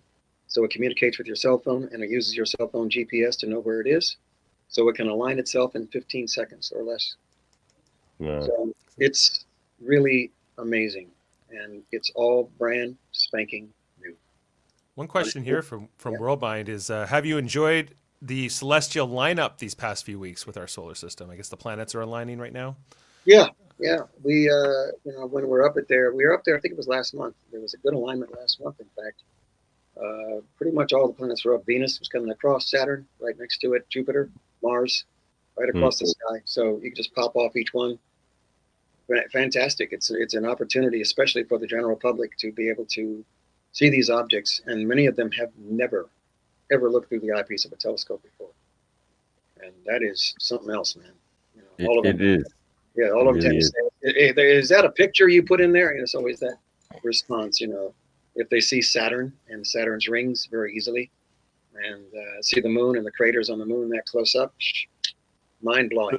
so it communicates with your cell phone, and it uses your cell phone GPS to know where it is, so it can align itself in 15 seconds or less. Yeah. So it's really amazing, and it's all brand spanking new. One question here from Worldmind is, have you enjoyed the celestial lineup these past few weeks with our solar system? I guess the planets are aligning right now. Yeah. We, when we're up there, I think it was last month. There was a good alignment last month, in fact. Pretty much all the planets were up. Venus was coming across Saturn, right next to it, Jupiter, Mars, right across the sky. So you can just pop off each one. Fantastic. It's an opportunity, especially for the general public, to be able to see these objects. And many of them have never, ever looked through the eyepiece of a telescope before. And that is something else, man. All of them. It is. Yeah, all of them tend to say, hey, is that a picture you put in there? And it's always that response, if they see Saturn and Saturn's rings very easily and see the moon and the craters on the moon that close up, mind blowing.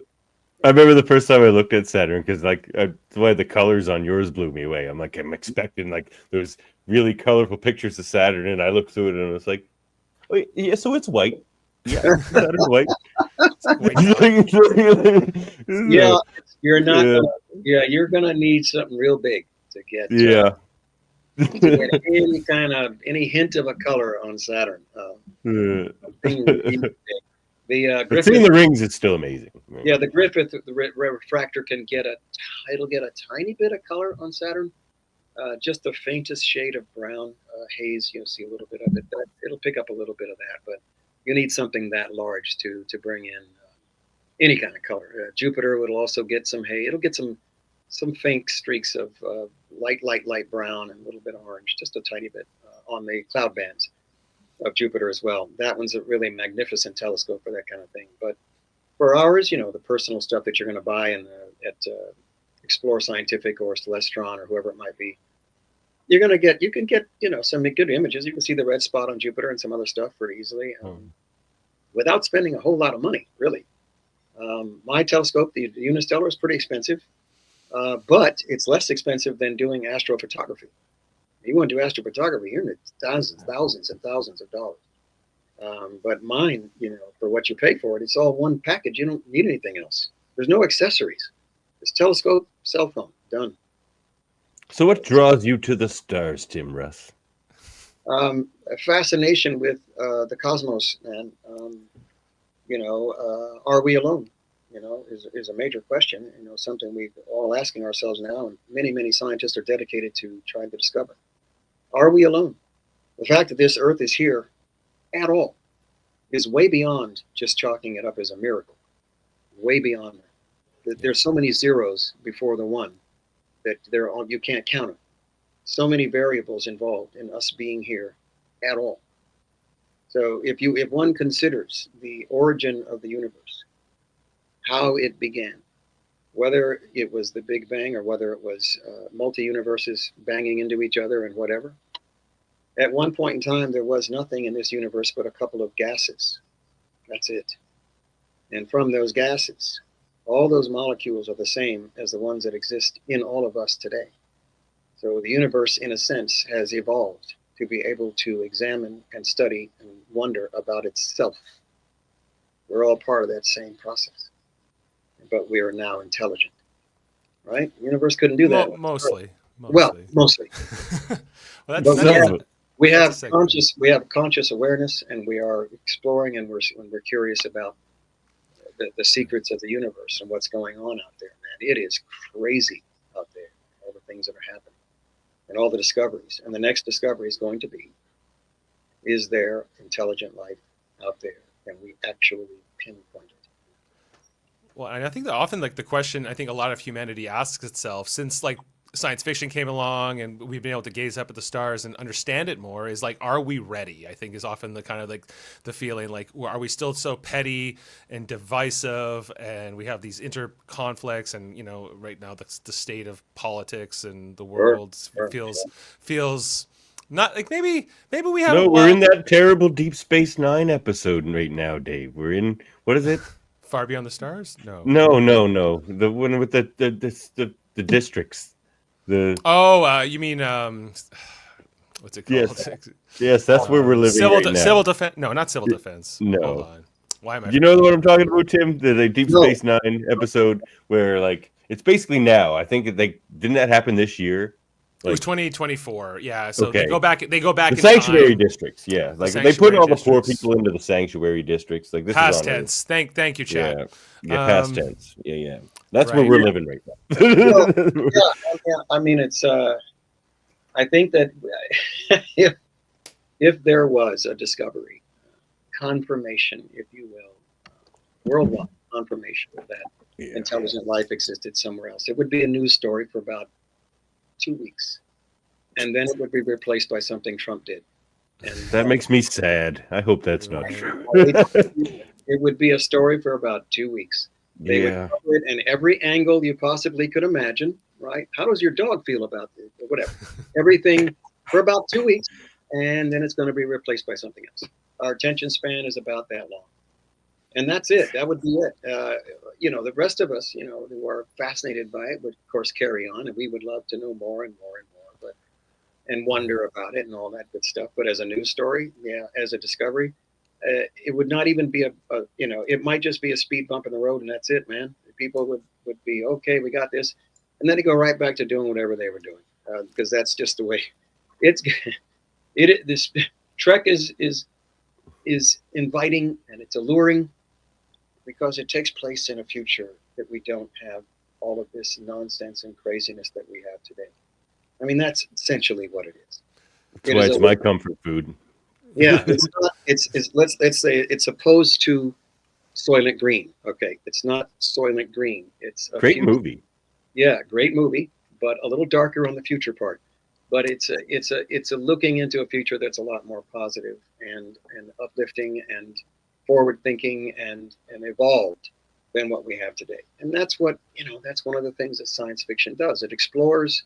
I remember the first time I looked at Saturn because the way the colors on yours blew me away. I'm expecting those really colorful pictures of Saturn, and I looked through it and I was like, wait, yeah, so it's white. Yeah, Saturn white. Yeah, you're not. Yeah. You're gonna need something real big to get Yeah. any hint of a color on Saturn. Uh, Thing really big. The but seeing Griffith, the rings is still amazing. yeah, the Griffith, the refractor can get it'll get a tiny bit of color on Saturn, just the faintest shade of brown haze. You'll see a little bit of it. It'll pick up a little bit of that, but you need something that large to bring in any kind of color. Jupiter will also get some haze. It'll get some faint streaks of light brown and a little bit of orange, just a tiny bit on the cloud bands of Jupiter as well. That one's a really magnificent telescope for that kind of thing. But for ours, the personal stuff that you're going to buy at Explore Scientific or Celestron or whoever it might be, you can get some good images. You can see the red spot on Jupiter and some other stuff pretty easily without spending a whole lot of money, really. My telescope, the Unistellar, is pretty expensive, but it's less expensive than doing astrophotography. You want to do astrophotography, you're in thousands and thousands of dollars. But mine, for what you pay for it, it's all one package. You don't need anything else. There's no accessories. It's telescope, cell phone, done. So what draws you to the stars, Tim Russ? A fascination with the cosmos, and are we alone? Is a major question. Something we're all asking ourselves now, and many scientists are dedicated to trying to discover. Are we alone? The fact that this Earth is here at all is way beyond just chalking it up as a miracle. Way beyond that. There's so many zeros before the one that you can't count them. So many variables involved in us being here at all. So if one considers the origin of the universe, how it began, whether it was the Big Bang or whether it was multi-universes banging into each other and whatever, at one point in time, there was nothing in this universe but a couple of gases. That's it. And from those gases, all those molecules are the same as the ones that exist in all of us today. So the universe, in a sense, has evolved to be able to examine and study and wonder about itself. We're all part of that same process. But we are now intelligent, right? The universe couldn't do that. Mostly. Well, mostly. We have conscious awareness, and we are exploring, and we're curious about the secrets of the universe and what's going on out there. Man, it is crazy out there. All the things that are happening, and all the discoveries. And the next discovery is going to be: is there intelligent life out there? Can we actually pinpoint it? Well, and I think that often, the question I think a lot of humanity asks itself, since science fiction came along and we've been able to gaze up at the stars and understand it more, is are we ready? I think is often the kind of the feeling are we still so petty and divisive, and we have these interconflicts, and right now the state of politics and the world feels not maybe we have. No, we're in that terrible Deep Space Nine episode right now, Dave. We're in, what is it? Far Beyond the Stars? No. The one with the districts. You mean what's it called? Yes, that's where we're living right now. Civil defense? No, not civil defense. No. Hold on. Why am I? You know what I'm talking about, Tim? The Deep Space Nine episode where it's basically now. I think didn't that happen this year? It was 2024. Yeah. So okay. They go back. The sanctuary districts. Yeah, they put all the poor people into the sanctuary districts. This past is tense. Thank you, Chad. Yeah, past tense. Yeah. That's where we're living right now. Yeah. I mean, it's. I think that if there was a discovery, confirmation, if you will, worldwide confirmation that intelligent life existed somewhere else, it would be a news story for about 2 weeks, and then it would be replaced by something Trump did. And that makes me sad. I hope that's not true. It would be a story for about 2 weeks. They would cover it in every angle you possibly could imagine, right? How does your dog feel about this? Whatever. Everything for about 2 weeks, and then it's going to be replaced by something else. Our attention span is about that long. And that's it. That would be it. The rest of us, who are fascinated by it would, of course, carry on, and we would love to know more and more and more, and wonder about it and all that good stuff. But as a news story, as a discovery, it would not even be it might just be a speed bump in the road and that's it, man. People would be, okay, we got this. And then they go right back to doing whatever they were doing. Because that's just the way this Trek is inviting and it's alluring because it takes place in a future that we don't have all of this nonsense and craziness that we have today. I mean, that's essentially what it is. That's why it's my comfort food. Yeah, let's say it's opposed to Soylent Green. Okay, it's not Soylent Green. It's a great movie. Yeah, great movie, but a little darker on the future part. But it's a looking into a future that's a lot more positive and uplifting and forward thinking and evolved than what we have today. And that's what, that's one of the things that science fiction does. It explores,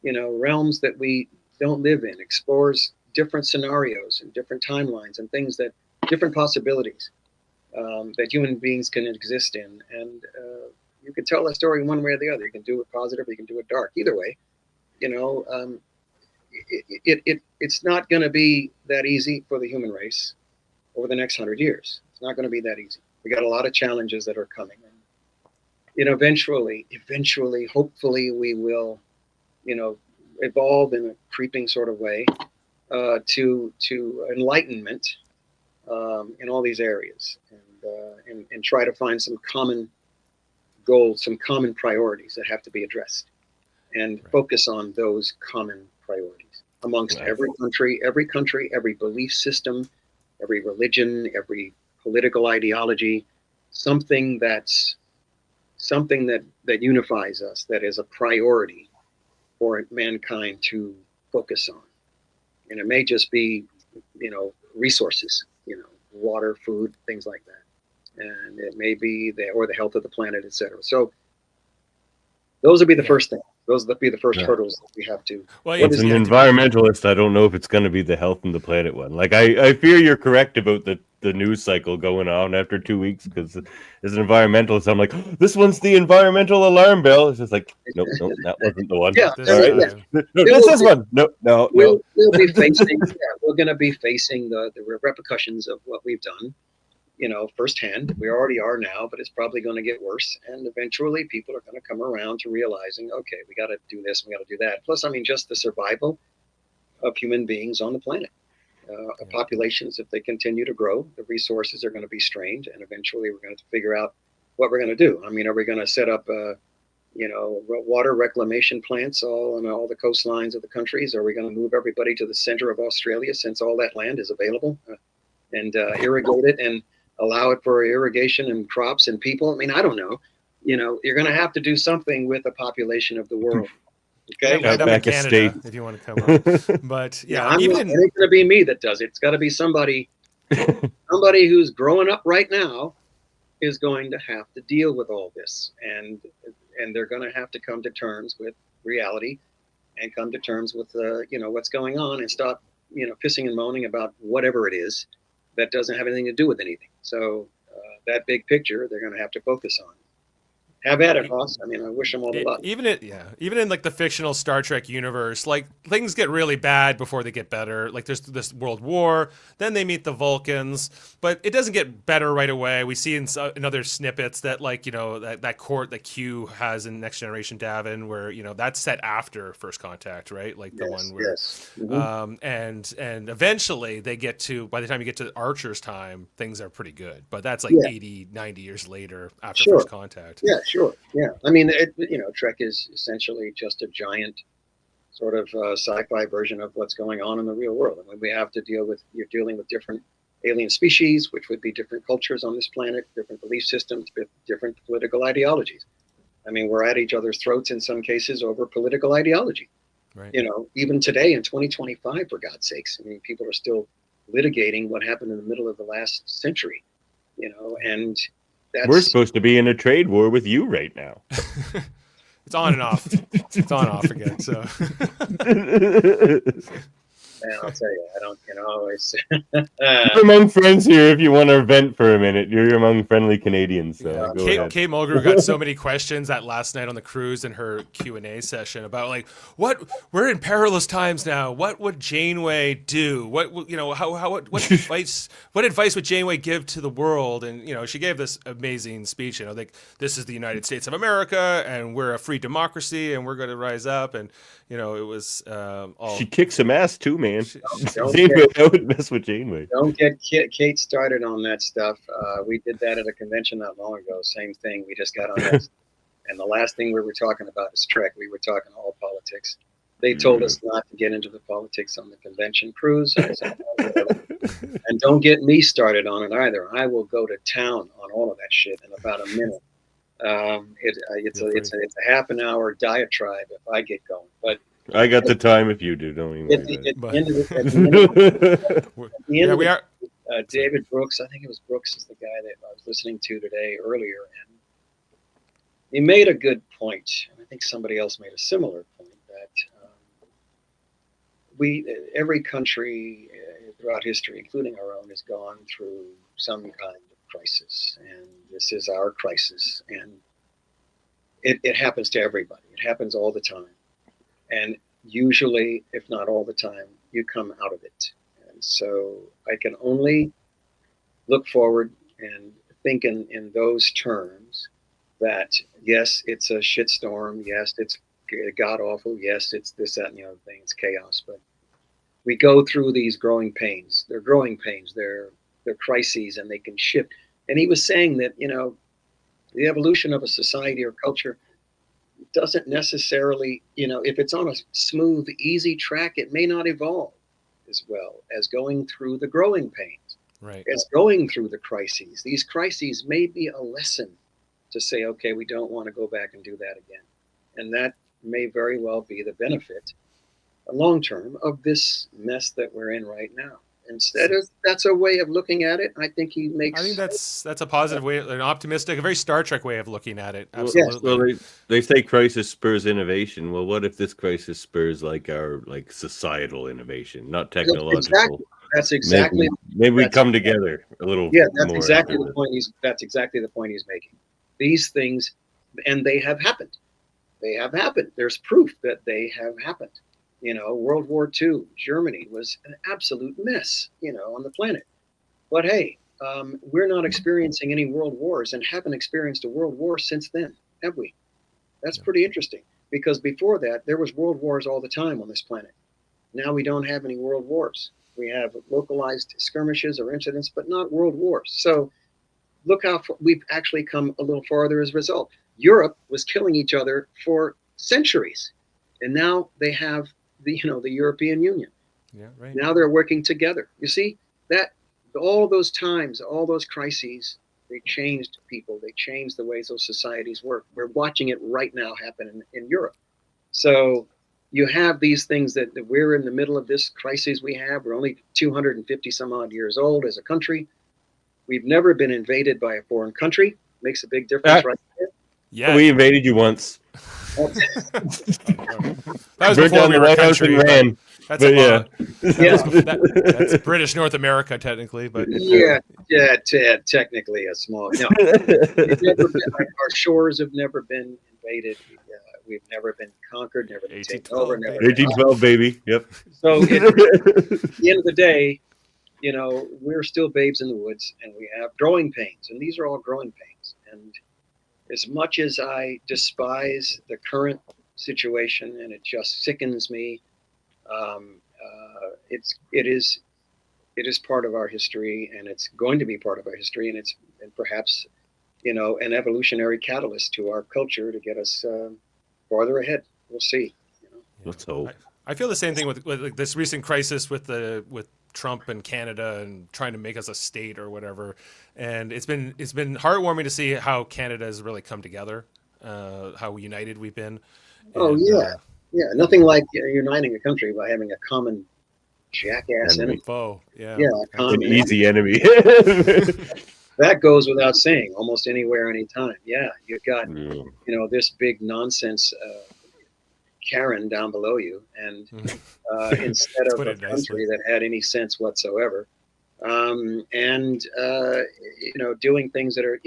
realms that we don't live in, explores different scenarios and different timelines and things that different possibilities that human beings can exist in. And you can tell a story one way or the other. You can do it positive, or you can do it dark. Either way, it's not going to be that easy for the human race over the next 100 years. It's not going to be that easy. We got a lot of challenges that are coming. And, eventually, hopefully we will, evolve in a creeping sort of way to enlightenment in all these areas and try to find some common goals, some common priorities that have to be addressed and focus on those common priorities amongst every country, every belief system, every religion, every political ideology, something that unifies us, that is a priority for mankind to focus on. And it may just be, resources, water, food, things like that. And it may be the health of the planet, etc. So those would be the first thing. Those would be the first hurdles that we have to. Well, as an environmentalist, I don't know if it's going to be the health and the planet one. Like, I fear you're correct about the news cycle going on after 2 weeks, because as an environmentalist, I'm like, this one's the environmental alarm bell. It's just like, nope, that wasn't the one. Yeah, all right. No, this is one. No. We'll be facing. We're going to be facing the repercussions of what we've done. Firsthand. We already are now, but it's probably going to get worse. And eventually people are going to come around to realizing, okay, we got to do this, we got to do that. Plus, just the survival of human beings on the planet. Populations, if they continue to grow, the resources are going to be strained, and eventually we're going to figure out what we're going to do. Are we going to set up, water reclamation plants on all the coastlines of the countries? Are we going to move everybody to the center of Australia, since all that land is available, and irrigate it and allow it for irrigation and crops and people? I don't know. You're going to have to do something with the population of the world. Okay, yeah, back in Canada, if you want to come up. But it ain't going to be me that does it. It's got to be somebody who's growing up right now is going to have to deal with all this, and they're going to have to come to terms with reality and come to terms with what's going on, and stop pissing and moaning about whatever it is that doesn't have anything to do with anything. So that big picture, they're going to have to focus on. Have at it, Hoss. I wish them all the luck. Even in like the fictional Star Trek universe, like things get really bad before they get better. Like there's this World War, then they meet the Vulcans, but it doesn't get better right away. We see in other snippets that that court that Q has in Next Generation Davan, where that's set after First Contact, right? Like the one where, and eventually they get to, by the time you get to Archer's time, things are pretty good. But that's like 80, 90 years later after First Contact. Yeah, sure. Yeah. Trek is essentially just a giant sort of sci-fi version of what's going on in the real world. We have to you're dealing with different alien species, which would be different cultures on this planet, different belief systems, different political ideologies. We're at each other's throats in some cases over political ideology. Right. Even today in 2025, for God's sakes, people are still litigating what happened in the middle of the last century, and we're supposed to be in a trade war with you right now. It's on and off. It's on and off again. So, Man, I'll tell you, I don't, it's. You're among friends here if you want to vent for a minute. You're among friendly Canadians, so Yeah. go ahead. Kate Mulgrew got so many questions that last night on the cruise in her Q&A session about like we're in perilous times now. What would Janeway do? What advice would Janeway give to the world? And she gave this amazing speech. Like this is the United States of America, and we're a free democracy, and we're going to rise up. And it was all. She kicks some ass too, man. I would mess with Janeway. Don't get Kate started on that stuff. We did that at a convention not long ago. Same thing. We just got on that. And the last thing we were talking about is Trek. We were talking all politics. They told us not to get into the politics on the convention cruise. I said, and don't get me started on it either. I will go to town on all of that shit in about a minute. It's a half an hour diatribe if I get going. But I got the time if you do. Don't even. We are. David Brooks, I think it was Brooks, is the guy that I was listening to today earlier, and he made a good point, and I think somebody else made a similar point that every country throughout history, including our own, has gone through some kind of crisis, and this is our crisis, and it happens to everybody. It happens all the time, and usually, if not all the time, you come out of it. And so I can only look forward and think in those terms that, yes, it's a shitstorm. Yes, it's god awful. Yes, it's this, that, and the other thing. It's chaos. But we go through these growing pains. They're growing pains. They're crises, and they can shift. And he was saying that, the evolution of a society or culture doesn't necessarily, if it's on a smooth, easy track, it may not evolve as well as going through the growing pains, right? As going through the crises. These crises may be a lesson to say, okay, we don't want to go back and do that again. And that may very well be the benefit, long term, of this mess that we're in right now. Instead of, that's a way of looking at it. I think he makes. I think that's a positive way, an optimistic, a very Star Trek way of looking at it. Absolutely. Well, they say crisis spurs innovation. Well, what if this crisis spurs our societal innovation, not technological? That's exactly. Maybe we come together a little. Yeah, that's more exactly the point. That's exactly the point he's making. These things, and they have happened. They have happened. There's proof that they have happened. World War II, Germany was an absolute mess, on the planet. But hey, we're not experiencing any world wars and haven't experienced a world war since then, have we? That's pretty interesting, because before that, there was world wars all the time on this planet. Now we don't have any world wars. We have localized skirmishes or incidents, but not world wars. So look how we've actually come a little farther as a result. Europe was killing each other for centuries, and now they have the European Union. Yeah, right. Now they're working together. You see that all those times, all those crises, they changed people. They changed the ways those societies work. We're watching it right now happen in Europe. So you have these things that we're in the middle of this crisis we have. We're only 250 some odd years old as a country. We've never been invaded by a foreign country. Makes a big difference right there. Yeah, we invaded you once. That was before we were a country. Ran. That's but yeah. That's British North America technically, but technically a small. No, our shores have never been invaded. We've never been conquered, never been taken over. 1812, baby. Yep. So at the end of the day, we're still babes in the woods, and we have growing pains, and these are all growing pains. And as much as I despise the current situation, and it just sickens me, it is part of our history, and it's going to be part of our history, and perhaps an evolutionary catalyst to our culture to get us farther ahead. We'll see. Let's hope. I feel the same thing with like this recent crisis with Trump and Canada and trying to make us a state or whatever. And it's been heartwarming to see how Canada has really come together, how united we've been. Yeah. Nothing like uniting a country by having a common jackass enemy. Foe. Yeah. An easy enemy. That goes without saying. Almost anywhere, anytime. Yeah, you've got this big nonsense Karen down below you, and instead of a country that had any sense whatsoever, and doing things that are,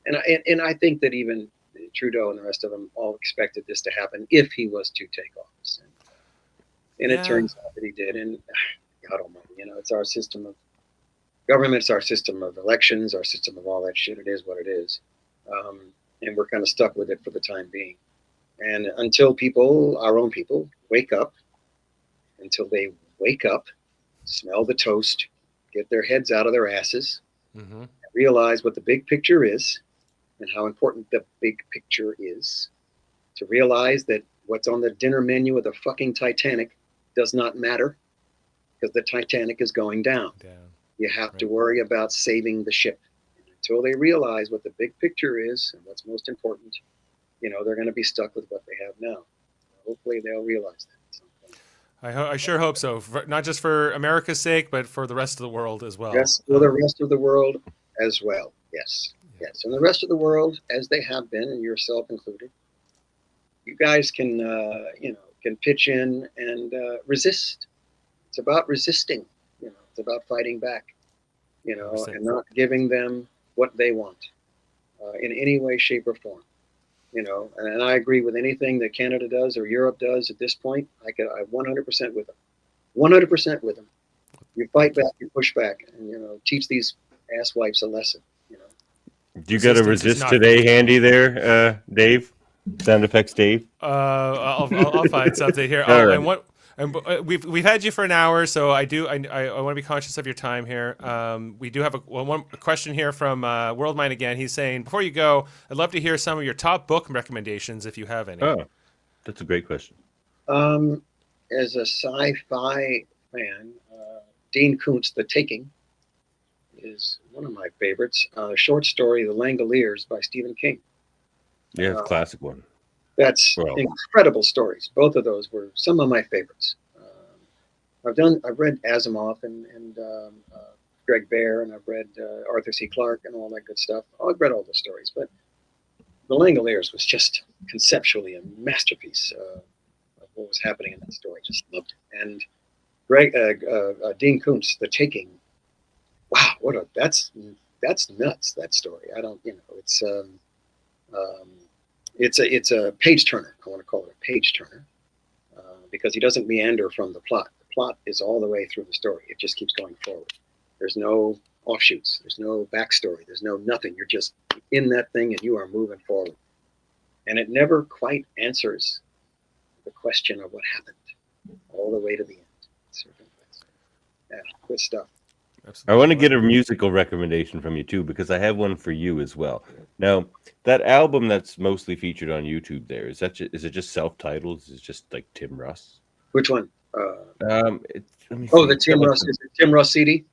and I think that even Trudeau and the rest of them all expected this to happen if he was to take office, and it turns out that he did. And God Almighty, it's our system of government, it's our system of elections, our system of all that shit. It is what it is, and we're kind of stuck with it for the time being. And until our own people, wake up, smell the toast, get their heads out of their asses, realize what the big picture is and how important the big picture is, to realize that what's on the dinner menu of the fucking Titanic does not matter because the Titanic is going down. You have to worry about saving the ship. Until they realize what the big picture is and what's most important, they're going to be stuck with what they have now. Hopefully they'll realize that at some point. I sure hope so. Not just for America's sake, but for the rest of the world as well. Yes, for the rest of the world as well. Yes. Yes. And the rest of the world, as they have been, and yourself included, you guys can pitch in and resist. It's about resisting. It's about fighting back, and not giving them what they want in any way, shape, or form. And I agree with anything that Canada does or Europe does at this point. I'm 100% with them. 100% with them. You fight back, you push back, and teach these asswipes a lesson. Do you got a resist today handy there, Dave? Sound effects, Dave. I'll find something here. We've had you for an hour, so I want to be conscious of your time here. We do have one question here from Worldmind again. He's saying, before you go, I'd love to hear some of your top book recommendations if you have any. Oh, that's a great question. As a sci-fi fan, Dean Koontz' The Taking is one of my favorites. Short story, The Langoliers by Stephen King. Yeah, it's a classic one. That's incredible stories. Both of those were some of my favorites. I've read Asimov and Greg Bear, and I've read Arthur C. Clarke and all that good stuff. I've read all those stories, but The Langoliers was just conceptually a masterpiece of what was happening in that story. Just loved it. And Dean Koontz, The Taking. Wow, that's nuts. That story. It's a page turner. I want to call it a page turner because he doesn't meander from the plot. The plot is all the way through the story. It just keeps going forward. There's no offshoots. There's no backstory. There's no nothing. You're just in that thing and you are moving forward. And it never quite answers the question of what happened all the way to the end. Yeah, good stuff. Absolutely. I want to get a musical recommendation from you too, because I have one for you as well. Now, that album that's mostly featured on YouTube there, is it just self-titled? Is it just like Tim Russ? Which one? The Tim Russ. Is it Tim Russ CD?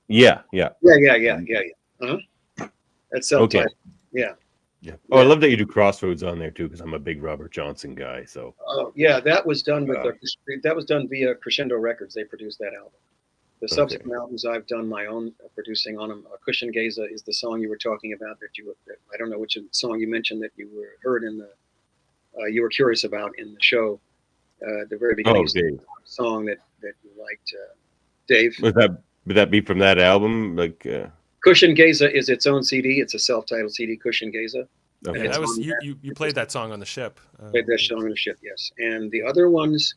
Yeah. Uh-huh. That's self-titled. Okay. Yeah. Oh, I love that you do Crossroads on there too, because I'm a big Robert Johnson guy. So. Oh yeah, that was done via Crescendo Records. They produced that album. The subsequent albums I've done my own producing on them. Cushion Gaza is the song you were talking about I don't know which song you mentioned that you heard in you were curious about in the show, the very beginning song that you liked, Dave. Would that be from that album? Cushion Gaza is its own CD. It's a self-titled CD, Cushion Gaza. Okay. That was you played that song on the ship. Played that song on the ship, yes. And the other ones,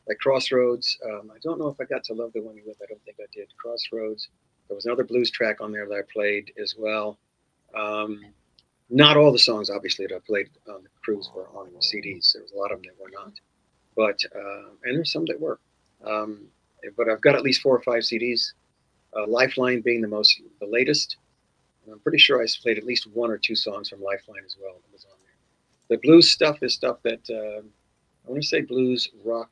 like Crossroads, I don't know if I got to Love the One You With. I don't think I did. Crossroads. There was another blues track on there that I played as well. Not all the songs, obviously, that I played on the cruise were on the CDs. There was a lot of them that were not. But, and there's some that were. But I've got at least 4 or 5 CDs. Lifeline being the latest. And I'm pretty sure I played at least 1 or 2 songs from Lifeline as well that was on there. The blues stuff is stuff that, I want to say blues, rock,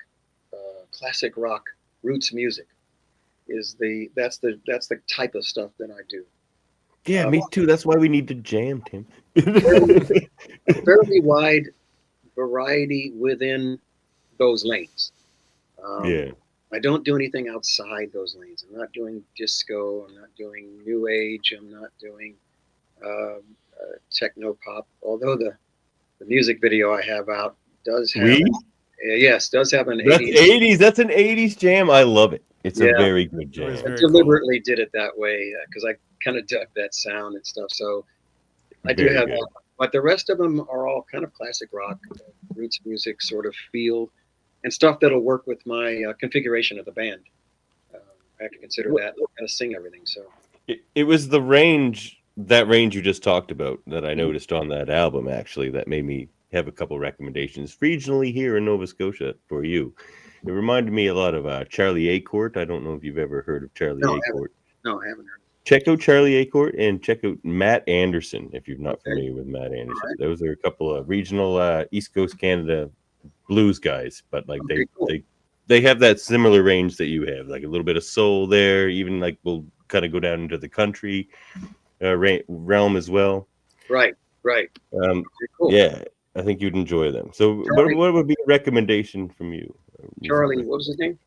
classic rock, roots music that's the type of stuff that I do. Yeah, me too. That's why we need to jam, Tim. Fairly wide variety within those lanes. I don't do anything outside those lanes. I'm not doing disco. I'm not doing new age. I'm not doing techno pop. Although the music video I have out does have Yes, does have an That's 80s. 80s. That's an 80s jam. I love it. It's a Yeah. very good It was jam. I very deliberately did it that way because I kind of dug that sound and stuff. So I do Very have good. that. But the rest of them are all kind of classic rock, roots music sort of feel, and stuff that'll work with my configuration of the band. I have to consider that. I gotta sing everything. So It was the range, that range you just talked about, that I noticed on that album, actually, that made me have a couple recommendations regionally here in Nova Scotia for you. It reminded me a lot of Charlie Acourt. I don't know if you've ever heard of Charlie Acourt. no, I haven't heard. Check out Charlie Acourt and check out Matt Anderson if you're not Okay. familiar with Matt Anderson. All right. Those are a couple of regional East Coast Canada blues guys, but like Okay, cool. they have that similar range that you have, like a little bit of soul there, even like we'll kind of go down into the country realm as well. Right. Cool. Yeah, I think you'd enjoy them. So what would be a recommendation from you? Charlie, what was his name?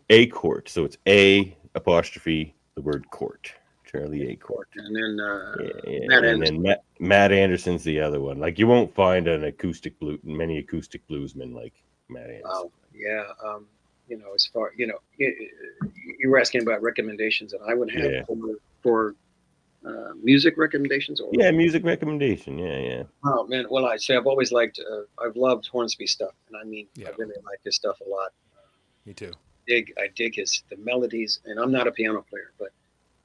Acourt. So it's A apostrophe the word court. Charlie Acourt. And then Matt Anderson. Then Matt Anderson's the other one. Like you won't find many acoustic bluesmen like Matt Anderson. Wow. Yeah. As far you were asking about recommendations that I would have for music recommendations, or music recommendation. Yeah. Oh man, well I've always liked, I've loved Hornsby stuff, and I really like his stuff a lot. Me too. I dig the melodies, and I'm not a piano player, but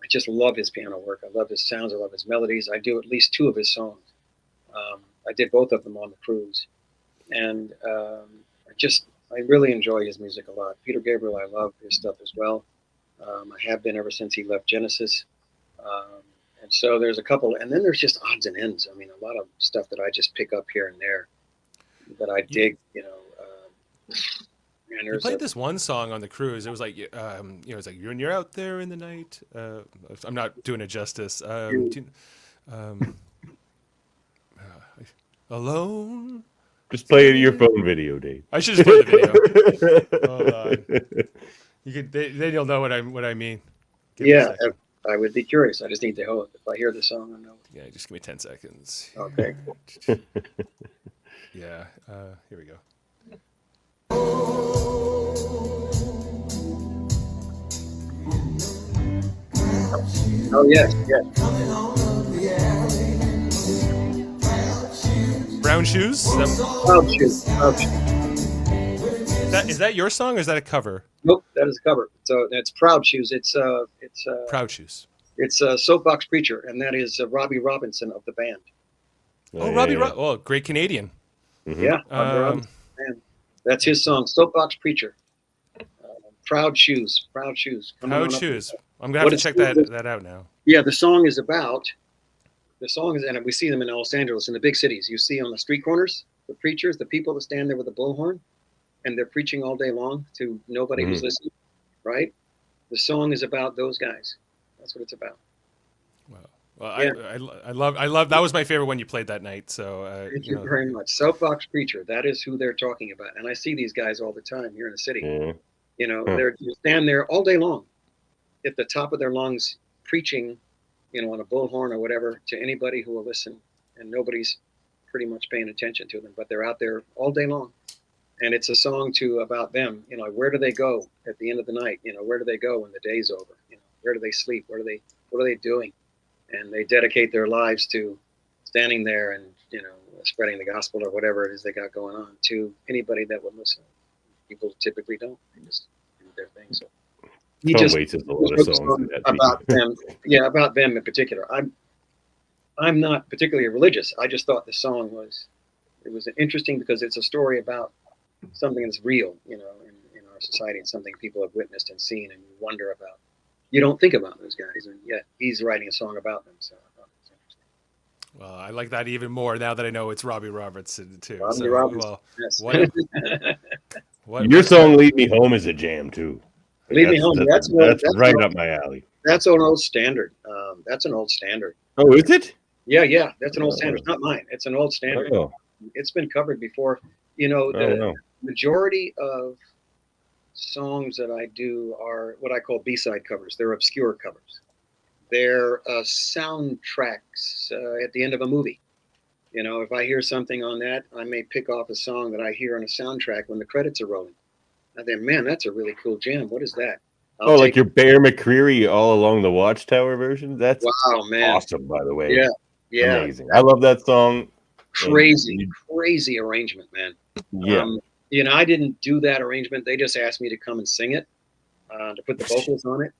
I just love his piano work. I love his sounds. I love his melodies. I do at least 2 of his songs. I did both of them on the cruise, and I really enjoy his music a lot. Peter Gabriel, I love his stuff as well. I have been ever since he left Genesis. And so there's a couple, and then there's just odds and ends. I mean, a lot of stuff that I just pick up here and there that I dig, and You played this one song on the cruise. It was like, it's like when you're out there in the night. I'm not doing it justice. Alone. Just play your phone video, Dave. I should just play the video. Hold on. Then you'll know what I mean. Give me a second. I would be curious. I just need to know if I hear the song, I know. Yeah, just give me 10 seconds. Okay. Yeah. Here we go. Oh yes. Brown Shoes? Proud Shoes. Is that your song or is that a cover? Nope, that is a cover. So that's Proud Shoes. It's Proud Shoes. It's Soapbox Preacher, and that is Robbie Robinson of the band. Robbie great Canadian. Mm-hmm. Yeah, Robbie Robinson, man. That's his song, Soapbox Preacher. Proud Shoes. Proud Shoes. I'm gonna have to check that out now. Yeah, the song is, and we see them in Los Angeles, in the big cities. You see on the street corners, the preachers, the people that stand there with a bullhorn, and they're preaching all day long to nobody who's listening, right? The song is about those guys. That's what it's about. Wow. Well, yeah. I love that was my favorite one you played that night. So thank you very much. Soapbox Preacher. That is who they're talking about, and I see these guys all the time here in the city. They stand there all day long, at the top of their lungs, preaching, on a bullhorn or whatever, to anybody who will listen, and nobody's pretty much paying attention to them, but they're out there all day long. And it's a song about them. Where do they go at the end of the night? Where do they go when the day's over? Where do they sleep? What are they doing? And they dedicate their lives to standing there and spreading the gospel or whatever it is they got going on to anybody that would listen. People typically don't. They just do their thing. So he just about them. Yeah, about them in particular. I'm not particularly religious. I just thought the song was interesting because it's a story about something that's real, in our society, and something people have witnessed and seen, and you wonder about. You don't think about those guys, and yet he's writing a song about them. So I thought it was interesting. Well, I like that even more now that I know it's Robbie Robertson too. Robbie Robertson. Well, yes. Your song "Lead Me Home" is a jam too. "Lead Me Home." That's right up my alley. That's an old standard. That's an old standard. Oh, is it? Yeah. That's an old standard. It's not mine. It's an old standard. Oh. It's been covered before. The majority of songs that I do are what I call B-side covers. They're obscure covers. They're soundtracks at the end of a movie. You know, if I hear something on that, I may pick off a song that I hear on a soundtrack when the credits are rolling. I think, man, that's a really cool jam. What is that? Oh, like your Bear McCreary All Along the Watchtower version? That's wow, man. awesome, by the way. Yeah, yeah. Amazing. I love that song. Crazy arrangement, man. Yeah. You know, I didn't do that arrangement. They just asked me to come and sing it, to put the vocals on it.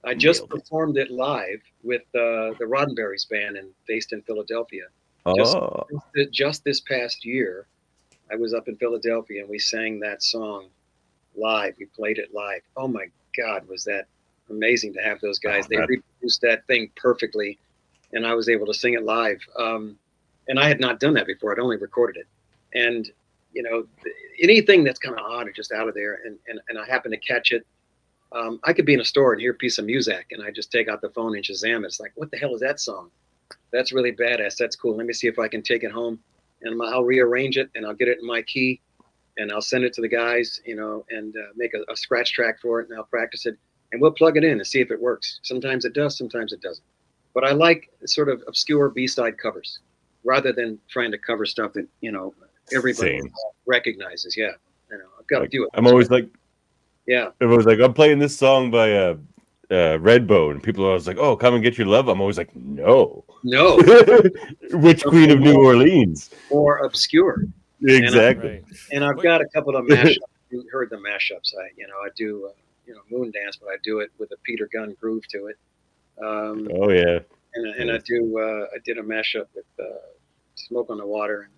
I just performed it live with the Roddenberry's band based in Philadelphia. Just this past year, I was up in Philadelphia and we sang that song live. We played it live. Oh my God, was that amazing to have those guys. They reproduced that thing perfectly, and I was able to sing it live. And I had not done that before. I'd only recorded it. And, you know, anything that's kind of odd or just out of there, and I happen to catch it. I could be in a store and hear a piece of music, and I just take out the phone and Shazam it. It's like, what the hell is that song? That's really badass. That's cool. Let me see if I can take it home, and I'll rearrange it, and I'll get it in my key, and I'll send it to the guys, you know, and make a scratch track for it, and I'll practice it, and we'll plug it in and see if it works. Sometimes it does, sometimes it doesn't. But I like sort of obscure B-side covers, rather than trying to cover stuff that, you know, everybody recognizes. Yeah, you know, I've got to do it. I'm always like, yeah. Everyone's like, I'm playing this song by Redbone. People are always like, oh, come and get your love. I'm always like, no. Which Queen of New Orleans? Or obscure. Exactly. And I've got a couple of mashups. You heard the mashups. I do, Moon Dance, but I do it with a Peter Gunn groove to it. Oh yeah. And I did a mashup with Smoke on the Water and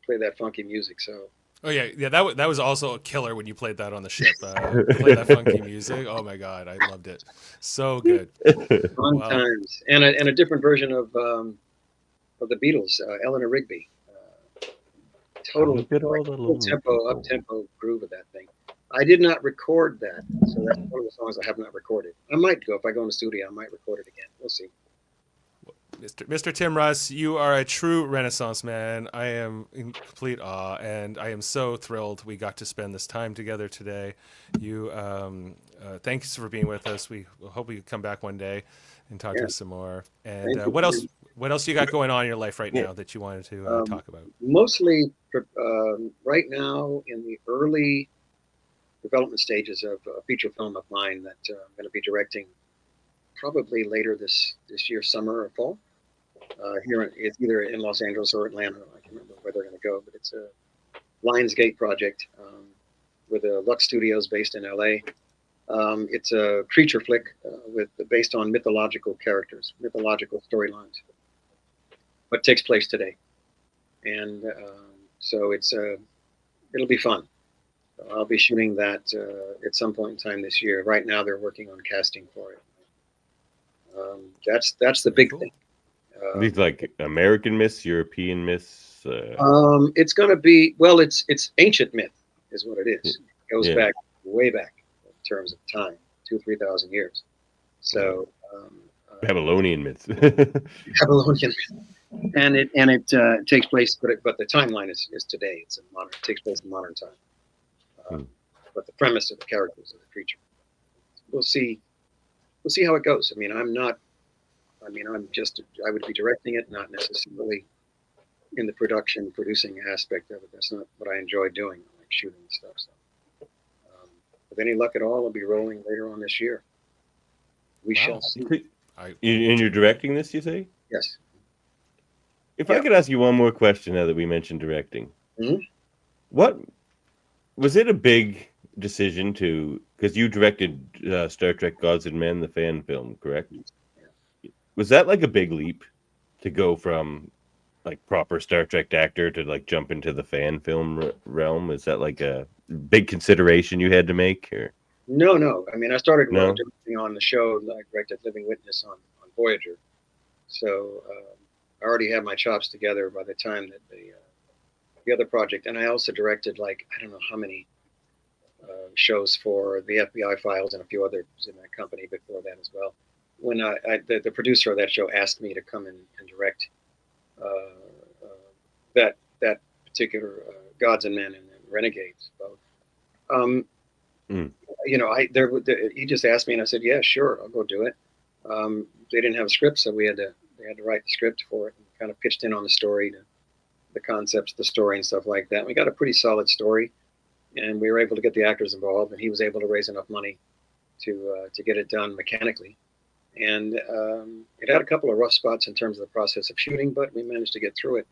play that funky music. So. Oh yeah. That was also a killer when you played that on the ship. Played that funky music. Oh my God, I loved it. So good. Fun times, and a different version of the Beatles, Eleanor Rigby. Total up tempo groove of that thing. I did not record that, so that's one of the songs I have not recorded. I might go if I go in the studio. I might record it again. We'll see. Mr. Tim Russ, you are a true Renaissance man. I am in complete awe, and I am so thrilled we got to spend this time together today. You, thanks for being with us. We hope we come back one day and talk to us some more. And what else you got going on in your life right now that you wanted to talk about? Mostly right now in the early development stages of a feature film of mine that I'm going to be directing probably later this year, summer or fall. It's either in Los Angeles or Atlanta. I can't remember where they're going to go, but it's a Lionsgate project with Lux Studios based in LA. It's a creature flick based on mythological characters, mythological storylines, but takes place today, and so it'll be fun. I'll be shooting that at some point in time this year. Right now, they're working on casting for it. That's the big thing. These like American myths, European myths. It's going to be it's ancient myth is what it is. It goes back way back in terms of time, 2,000-3,000 years. So Babylonian myths. Babylonian myth, and it takes place, but the timeline is today. It takes place in modern time. But the premise of the characters of the creature, we'll see how it goes. I would be directing it, not necessarily in the producing aspect of it. That's not what I enjoy doing. I like shooting and stuff. So, with any luck at all, I'll be rolling later on this year. We shall see. And you're directing this, you say? Yes. If I could ask you one more question now that we mentioned directing. Mm-hmm. What was it a big decision because you directed Star Trek Gods and Men, the fan film, correct? Was that like a big leap to go from like proper Star Trek actor to like jump into the fan film realm? Is that like a big consideration you had to make? Or? No. I started directing on the show. I directed Living Witness on Voyager. So I already had my chops together by the time that the other project. And I also directed I don't know how many shows for the FBI Files and a few others in that company before that as well. When the producer of that show asked me to come in and direct that particular Gods and Men and Renegades both, he just asked me and I said, yeah, sure, I'll go do it. They didn't have a script, so they had to write the script for it and kind of pitched in on the story the concepts, the story, and stuff like that. We got a pretty solid story, and we were able to get the actors involved, and he was able to raise enough money to get it done mechanically. And it had a couple of rough spots in terms of the process of shooting, but we managed to get through it.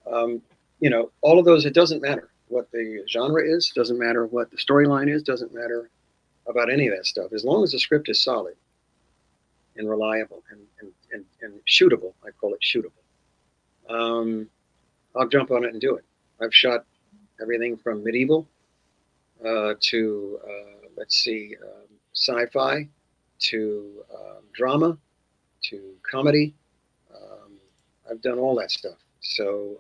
All of those, it doesn't matter what the genre is, doesn't matter what the storyline is, doesn't matter about any of that stuff. As long as the script is solid and reliable and shootable, I call it shootable, I'll jump on it and do it. I've shot everything from medieval to, sci-fi to drama to comedy. I've done all that stuff. So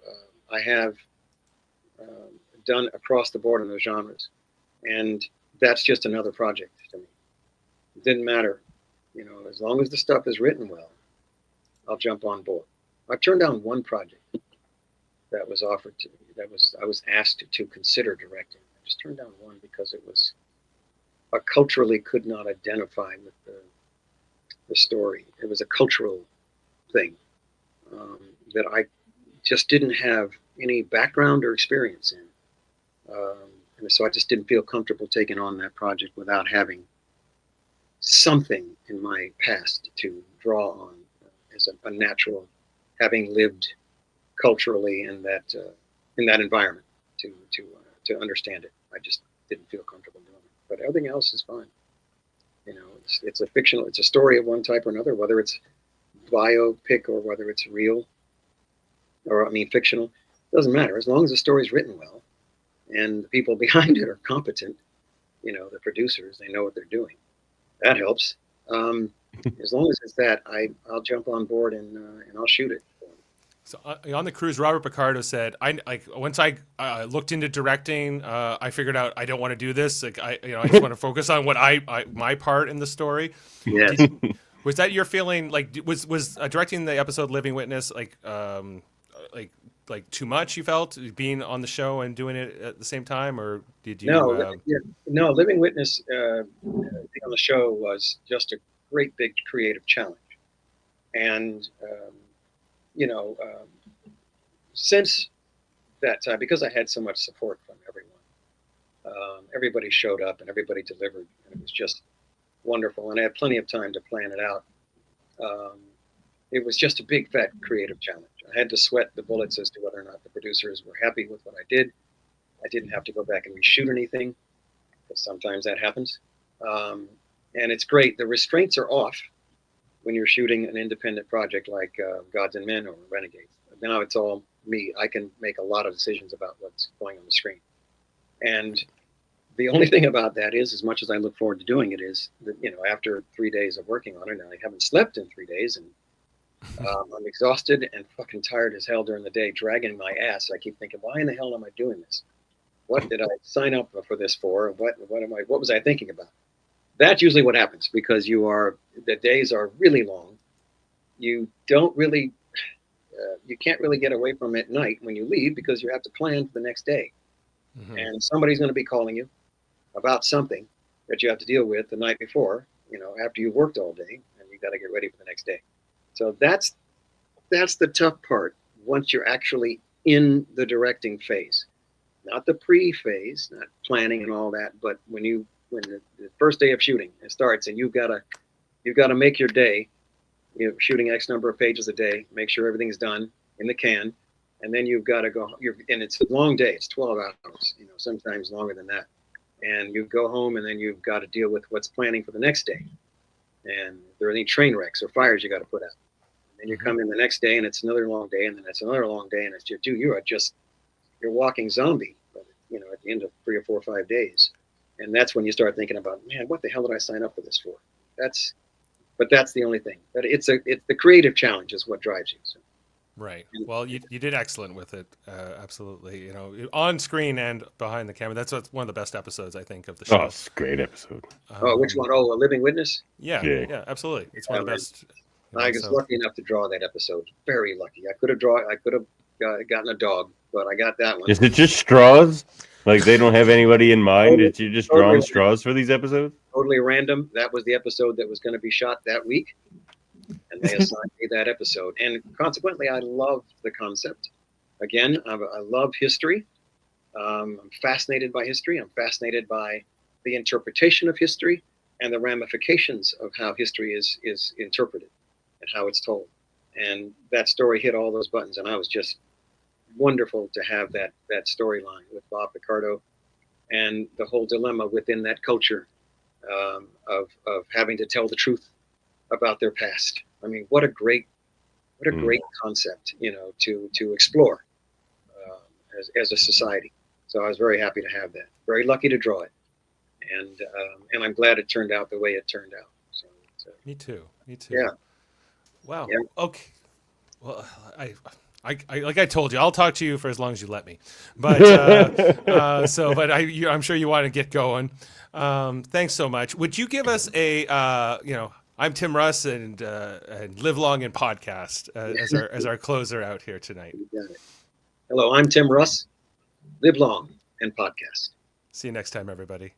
I have done across the board in those genres. And that's just another project to me. It didn't matter. As long as the stuff is written well, I'll jump on board. I turned down one project that was offered to me, I was asked to consider directing. I just turned down one because it was, I culturally could not identify with the story. It was a cultural thing that I just didn't have any background or experience in. And so I just didn't feel comfortable taking on that project without having something in my past to draw on as a natural, having lived culturally in that environment to understand it. I just didn't feel comfortable doing it. But everything else is fine. It's a story of one type or another, whether it's biopic or whether it's real, fictional. It doesn't matter as long as the story's written well and the people behind it are competent. The producers, they know what they're doing. That helps. As long as it's that, I'll jump on board and I'll shoot it. So on the cruise, Robert Picardo said, once I looked into directing, I figured out I don't want to do this. I just want to focus on what my part in the story. Yes. Was that your feeling? Like, was directing the episode Living Witness like too much? You felt being on the show and doing it at the same time, or did you? No. Living Witness being on the show was just a great big creative challenge, and since that time, because I had so much support from everyone, everybody showed up and everybody delivered, and it was just wonderful. And I had plenty of time to plan it out. It was just a big, fat creative challenge. I had to sweat the bullets as to whether or not the producers were happy with what I did. I didn't have to go back and reshoot anything, because sometimes that happens. And it's great. The restraints are off when you're shooting an independent project like Gods and Men or Renegades. Now it's all me. I can make a lot of decisions about what's going on the screen. And the only thing about that is, as much as I look forward to doing it, is that, after 3 days of working on it, and I haven't slept in 3 days, and I'm exhausted and fucking tired as hell during the day, dragging my ass. I keep thinking, why in the hell am I doing this? What did I sign up for this for? What was I thinking about? That's usually what happens, because the days are really long. You don't really, you can't really get away from it at night when you leave, because you have to plan for the next day. Mm-hmm. And somebody's going to be calling you about something that you have to deal with the night before, after you've worked all day, and you got to get ready for the next day. So that's the tough part once you're actually in the directing phase, not the pre-phase, not planning and all that, but when the first day of shooting it starts, and you've got to make your day, shooting X number of pages a day, make sure everything's done in the can, and then you've got to go. And it's a long day; it's 12 hours, sometimes longer than that. And you go home, and then you've got to deal with what's planning for the next day, and if there are any train wrecks or fires you got to put out. And then you come in the next day, and it's another long day, and then it's another long day, and it's just you're walking zombie, at the end of 3 or 4 or 5 days. And that's when you start thinking about, man, what the hell did I sign up for this for? But that's the only thing. But it's the creative challenge is what drives you. So. Right. Well, you did excellent with it. Absolutely. On screen and behind the camera. That's one of the best episodes, I think, of the show. Oh, it's a great episode. Which one? Oh, A Living Witness? Yeah, absolutely. It's one of the best. I was lucky enough to draw that episode. Very lucky. I could have gotten a dog, but I got that one. Is it just straws? Like, they don't have anybody in mind? You're just drawing straws for these episodes? Totally random. That was the episode that was going to be shot that week. And they assigned me that episode. And consequently, I loved the concept. Again, I love history. I'm fascinated by history. I'm fascinated by the interpretation of history and the ramifications of how history is interpreted and how it's told. And that story hit all those buttons, and I was just wonderful to have that storyline with Bob Picardo and the whole dilemma within that culture of having to tell the truth about their past. I mean, what a great concept, to explore as a society. So I was very happy to have that. Very lucky to draw it, and I'm glad it turned out the way it turned out. So Me too. Yeah. Wow. Yeah. Okay. Well, I like I told you, I'll talk to you for as long as you let me. But I'm sure you want to get going. Thanks so much. Would you give us a I'm Tim Russ and Live Long and Podcast as our closer out here tonight. You got it. Hello, I'm Tim Russ. Live long and podcast. See you next time, everybody.